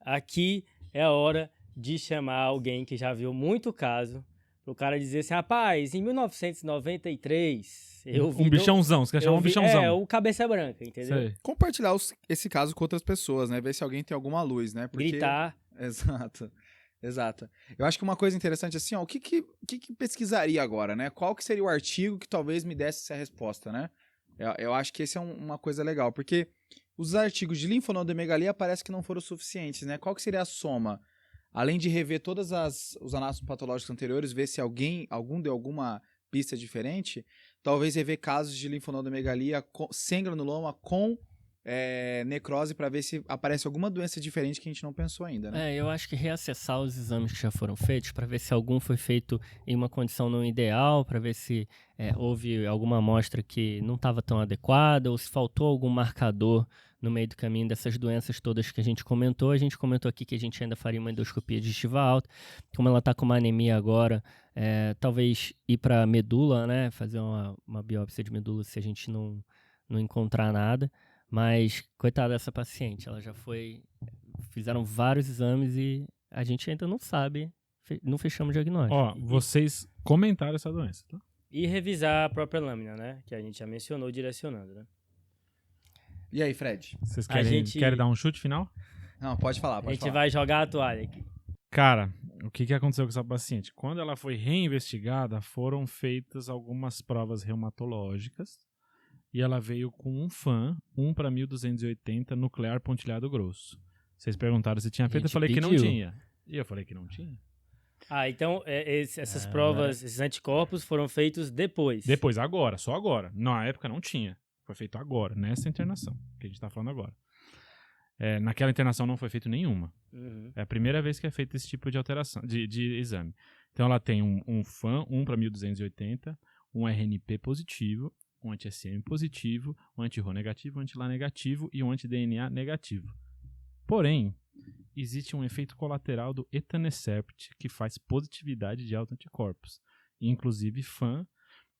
Speaker 3: aqui é a hora de chamar alguém que já viu muito caso, para o cara dizer assim, rapaz, em 1993 eu vi...
Speaker 1: Um bichãozão, você quer chamar um bichãozão.
Speaker 3: o cabeça branca, entendeu?
Speaker 1: Sei.
Speaker 2: Compartilhar esse caso com outras pessoas, né? Ver se alguém tem alguma luz, né? Porque...
Speaker 3: Gritar.
Speaker 2: Exato. Eu acho que uma coisa interessante assim, ó, o que pesquisaria agora, né? Qual que seria o artigo que talvez me desse essa resposta, né? Eu acho que esse é uma coisa legal, porque os artigos de linfonodomegalia parece que não foram suficientes, né? Qual que seria a soma? Além de rever todos os anátomos patológicos anteriores, ver se algum deu alguma pista diferente, talvez rever casos de linfonodomegalia sem granuloma com necrose para ver se aparece alguma doença diferente que a gente não pensou ainda, né?
Speaker 4: Eu acho que reacessar os exames que já foram feitos para ver se algum foi feito em uma condição não ideal, para ver se houve alguma amostra que não estava tão adequada ou se faltou algum marcador no meio do caminho dessas doenças todas que a gente comentou. A gente comentou aqui que a gente ainda faria uma endoscopia digestiva alta. Como ela está com uma anemia agora, talvez ir para a medula, né? Fazer uma biópsia de medula se a gente não encontrar nada. Mas, coitada dessa paciente, ela já fizeram vários exames e a gente ainda não sabe, não fechamos o diagnóstico.
Speaker 1: Ó, vocês comentaram essa doença, tá?
Speaker 3: E revisar a própria lâmina, né? Que a gente já mencionou direcionando, né?
Speaker 2: E aí, Fred?
Speaker 1: Vocês querem dar um chute final?
Speaker 2: Não, pode falar,
Speaker 3: A gente vai jogar a toalha aqui.
Speaker 1: Cara, o que aconteceu com essa paciente? Quando ela foi reinvestigada, foram feitas algumas provas reumatológicas e ela veio com um FAM, 1/1280 nuclear pontilhado grosso. Vocês perguntaram se tinha feito, eu falei que não tinha. E eu falei que não tinha.
Speaker 3: Então essas provas, esses anticorpos foram feitos depois.
Speaker 1: Depois, agora, só agora. Na época não tinha. Foi feito agora, nessa internação que a gente tá falando agora. Naquela internação não foi feito nenhuma. É a primeira vez que é feito esse tipo de alteração, de exame. Então ela tem um FAM, 1/1280, um RNP positivo, um anti-SM positivo, um anti-RO negativo, um anti-LA negativo e um anti-DNA negativo. Porém, existe um efeito colateral do etanercept que faz positividade de autoanticorpos, inclusive FAM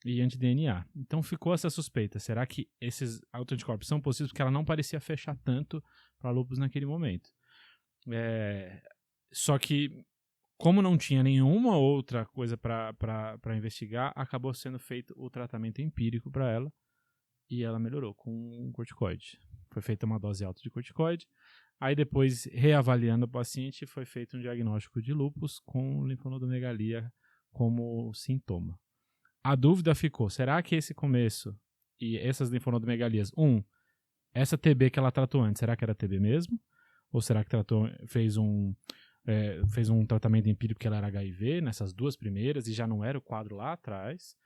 Speaker 1: e anti-DNA. Então ficou essa suspeita. Será que esses autoanticorpos são possíveis? Porque ela não parecia fechar tanto para lúpus naquele momento. Só que, como não tinha nenhuma outra coisa para investigar, acabou sendo feito o tratamento empírico para ela e ela melhorou com um corticoide. Foi feita uma dose alta de corticoide. Aí depois, reavaliando o paciente, foi feito um diagnóstico de lúpus com linfonodomegalia como sintoma. A dúvida ficou, será que esse começo e essas linfonodomegalias, essa TB que ela tratou antes, será que era TB mesmo? Ou será que fez um tratamento empírico porque ela era HIV nessas duas primeiras e já não era o quadro lá atrás?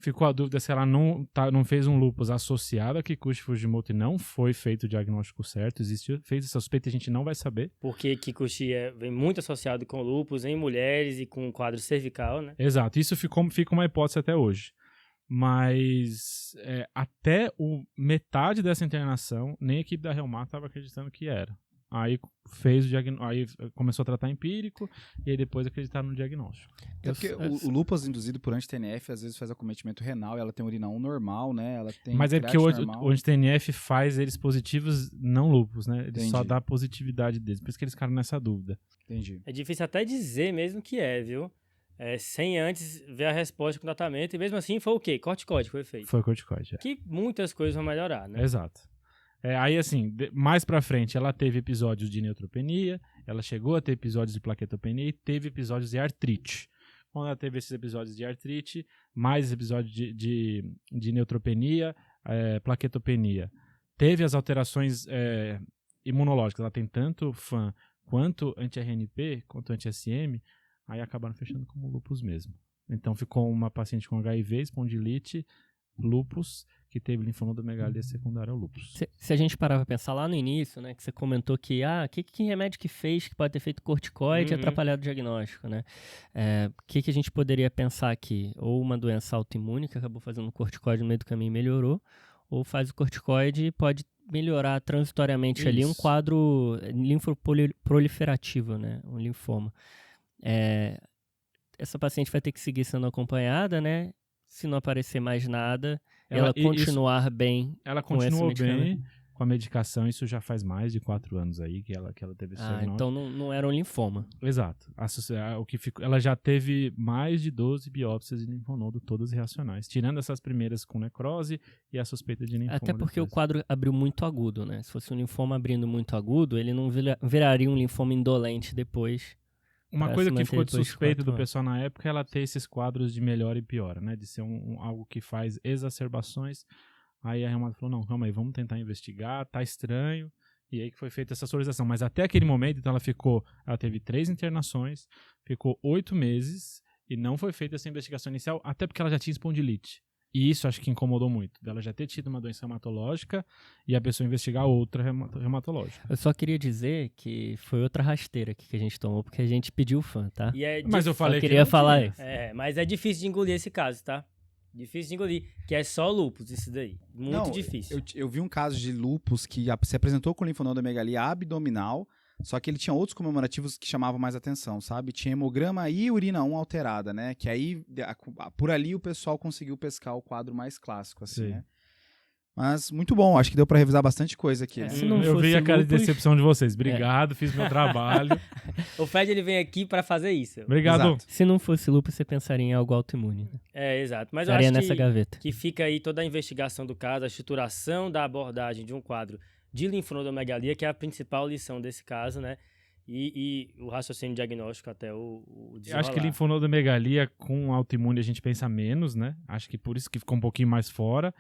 Speaker 1: Ficou a dúvida se ela não fez um lúpus associado a Kikuchi Fujimoto e não foi feito o diagnóstico certo. Fez essa suspeita e a gente não vai saber.
Speaker 3: Porque Kikuchi vem muito associado com lúpus em mulheres e com quadro cervical, né?
Speaker 1: Exato. Isso fica uma hipótese até hoje. Mas até metade dessa internação, nem a equipe da Reumar estava acreditando que era. aí fez aí começou a tratar empírico, e aí depois acreditar no diagnóstico.
Speaker 2: É porque o lúpus induzido por anti-TNF às vezes faz acometimento renal, ela tem urina 1 normal, né? Ela tem
Speaker 1: Mas é porque
Speaker 2: normal.
Speaker 1: o anti-TNF faz eles positivos, não lúpus, né? Ele
Speaker 2: Entendi.
Speaker 1: só dá a positividade deles, por isso que eles ficaram nessa dúvida.
Speaker 2: Entendi.
Speaker 3: É difícil até dizer mesmo que viu? Sem antes ver a resposta com o tratamento, e mesmo assim foi o quê? Corticoide foi feito.
Speaker 1: Foi corticoide.
Speaker 3: Que muitas coisas vão melhorar, né?
Speaker 1: Exato. Aí, assim, mais pra frente, ela teve episódios de neutropenia, ela chegou a ter episódios de plaquetopenia e teve episódios de artrite. Quando ela teve esses episódios de artrite, mais episódios de neutropenia, plaquetopenia. Teve as alterações imunológicas, ela tem tanto FAM quanto anti-RNP, quanto anti-SM, aí acabaram fechando como lúpus mesmo. Então ficou uma paciente com HIV, espondilite, lúpus, que teve linfonodomegalia secundária ao lúpus.
Speaker 4: Se a gente parar pra pensar lá no início, né, que você comentou que, que remédio que fez que pode ter feito corticoide e atrapalhado o diagnóstico, né? Que a gente poderia pensar aqui? Ou uma doença autoimune que acabou fazendo corticoide no meio do caminho e melhorou, ou faz o corticoide e pode melhorar transitoriamente ali um quadro linfoproliferativo, né? Um linfoma. Essa paciente vai ter que seguir sendo acompanhada, né? Se não aparecer mais nada, ela continuar bem.
Speaker 1: Ela
Speaker 4: com esse
Speaker 1: continuou
Speaker 4: medicamento.
Speaker 1: bem com a medicação, isso já faz mais de 4 anos aí que ela teve esse diagnóstico.
Speaker 4: Então não era um linfoma.
Speaker 1: Exato. Ela já teve mais de 12 biópsias de linfonodo, todas reacionais, tirando essas primeiras com necrose e a suspeita de linfoma.
Speaker 4: Até porque
Speaker 1: depois.
Speaker 4: o quadro abriu muito agudo, né? Se fosse um linfoma abrindo muito agudo, ele não viraria um linfoma indolente depois.
Speaker 1: Uma coisa que ficou de
Speaker 4: depois de
Speaker 1: suspeita
Speaker 4: 4
Speaker 1: do
Speaker 4: anos.
Speaker 1: pessoal na época é ela ter esses quadros de melhora e piora, né? De ser algo que faz exacerbações. Aí a reumato falou, não, calma aí, vamos tentar investigar, tá estranho. E aí que foi feita essa solicitação. Mas até aquele momento, então ela teve 3 internações, ficou 8 meses e não foi feita essa investigação inicial, até porque ela já tinha espondilite. E isso acho que incomodou muito, dela já ter tido uma doença reumatológica e a pessoa investigar outra reumatológica.
Speaker 4: Eu só queria dizer que foi outra rasteira aqui que a gente tomou, porque a gente pediu fã, tá?
Speaker 3: E
Speaker 1: Mas eu falei
Speaker 4: Eu
Speaker 1: que
Speaker 4: queria
Speaker 1: não
Speaker 4: falar
Speaker 1: tinha.
Speaker 4: isso.
Speaker 3: mas é difícil de engolir esse caso, tá? Difícil de engolir, que é só lúpus, isso daí. Muito difícil.
Speaker 2: Eu vi um caso de lúpus que se apresentou com linfonodomegalia abdominal, só que ele tinha outros comemorativos que chamavam mais atenção, sabe? Tinha hemograma e urina 1 alterada, né? Que aí, por ali, o pessoal conseguiu pescar o quadro mais clássico, assim,
Speaker 1: Sim.
Speaker 2: né? Mas muito bom, acho que deu pra revisar bastante coisa aqui.
Speaker 4: Se não
Speaker 1: Eu vi
Speaker 4: fosse
Speaker 1: a cara de
Speaker 4: lúpus-
Speaker 1: decepção de vocês. Obrigado, fiz meu trabalho.
Speaker 3: O Fed, ele vem aqui pra fazer isso.
Speaker 1: Obrigado.
Speaker 2: Exato.
Speaker 4: Se não fosse lúpus, você pensaria em algo autoimune. Né?
Speaker 3: Exato. Mas eu
Speaker 4: Estaria
Speaker 3: acho
Speaker 4: nessa gaveta.
Speaker 3: que fica aí toda a investigação do caso, a estruturação da abordagem de um quadro de linfonodomegalia, que é a principal lição desse caso, né? E o raciocínio diagnóstico até o
Speaker 1: Eu
Speaker 3: desenrolar.
Speaker 1: acho que linfonodomegalia com autoimune a gente pensa menos, né? Acho que por isso que ficou um pouquinho mais fora.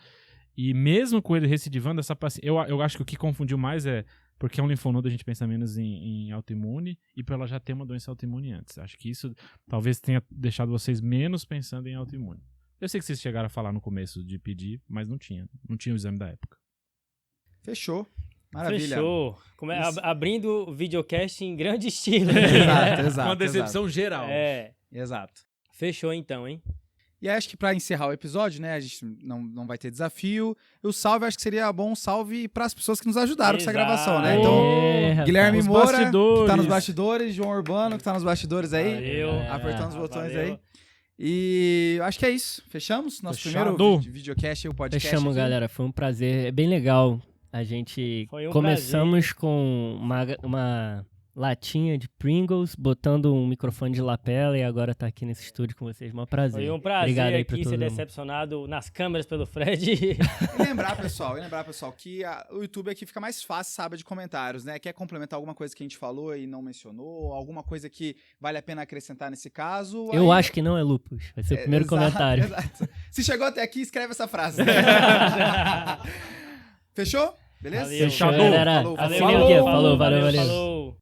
Speaker 1: E mesmo com ele recidivando, essa paciente... Eu acho que o que confundiu mais é porque é um linfonodo, a gente pensa menos em autoimune e por ela já ter uma doença autoimune antes. Acho que isso talvez tenha deixado vocês menos pensando em autoimune. Eu sei que vocês chegaram a falar no começo de pedir, mas não tinha o exame da época.
Speaker 2: Fechou. Maravilha.
Speaker 3: Fechou. Abrindo o videocast em grande estilo.
Speaker 2: Exato.
Speaker 1: Uma decepção geral.
Speaker 2: Exato.
Speaker 3: Fechou então, hein?
Speaker 2: E aí, acho que pra encerrar o episódio, né, a gente não vai ter desafio. O salve, acho que seria bom um salve pras pessoas que nos ajudaram com essa gravação, né? Então,
Speaker 4: rapaz.
Speaker 2: Guilherme
Speaker 1: Os
Speaker 2: Moura,
Speaker 1: bastidores.
Speaker 2: que tá nos bastidores, João Urbano, que tá nos bastidores aí,
Speaker 3: Valeu.
Speaker 2: apertando os botões
Speaker 3: Valeu.
Speaker 2: aí. E eu acho que é isso. Fechamos? Nosso
Speaker 1: Fechado.
Speaker 2: primeiro videocast e o podcast.
Speaker 4: Fechamos,
Speaker 2: aqui.
Speaker 4: galera. Foi um prazer. É bem legal. A gente
Speaker 3: Foi um
Speaker 4: começamos com uma latinha de Pringles, botando um microfone de lapela e agora tá aqui nesse estúdio com vocês. Mó prazer.
Speaker 3: Foi um prazer
Speaker 4: Obrigado aí pra
Speaker 3: aqui
Speaker 4: todo
Speaker 3: ser
Speaker 4: mundo.
Speaker 3: decepcionado nas câmeras pelo Fred.
Speaker 2: E lembrar, pessoal, que o YouTube aqui fica mais fácil, sabe, de comentários, né? Quer complementar alguma coisa que a gente falou e não mencionou, alguma coisa que vale a pena acrescentar nesse caso?
Speaker 4: Eu acho que não é lupus. Vai ser o primeiro
Speaker 2: Exato,
Speaker 4: comentário.
Speaker 2: Exato. Se chegou até aqui, escreve essa frase. Fechou? Beleza?
Speaker 3: Valeu.
Speaker 1: Fechado.
Speaker 4: Galera,
Speaker 2: Falou,
Speaker 4: assinem
Speaker 2: falou.
Speaker 4: o quê? Falou, valeu.
Speaker 3: Falou.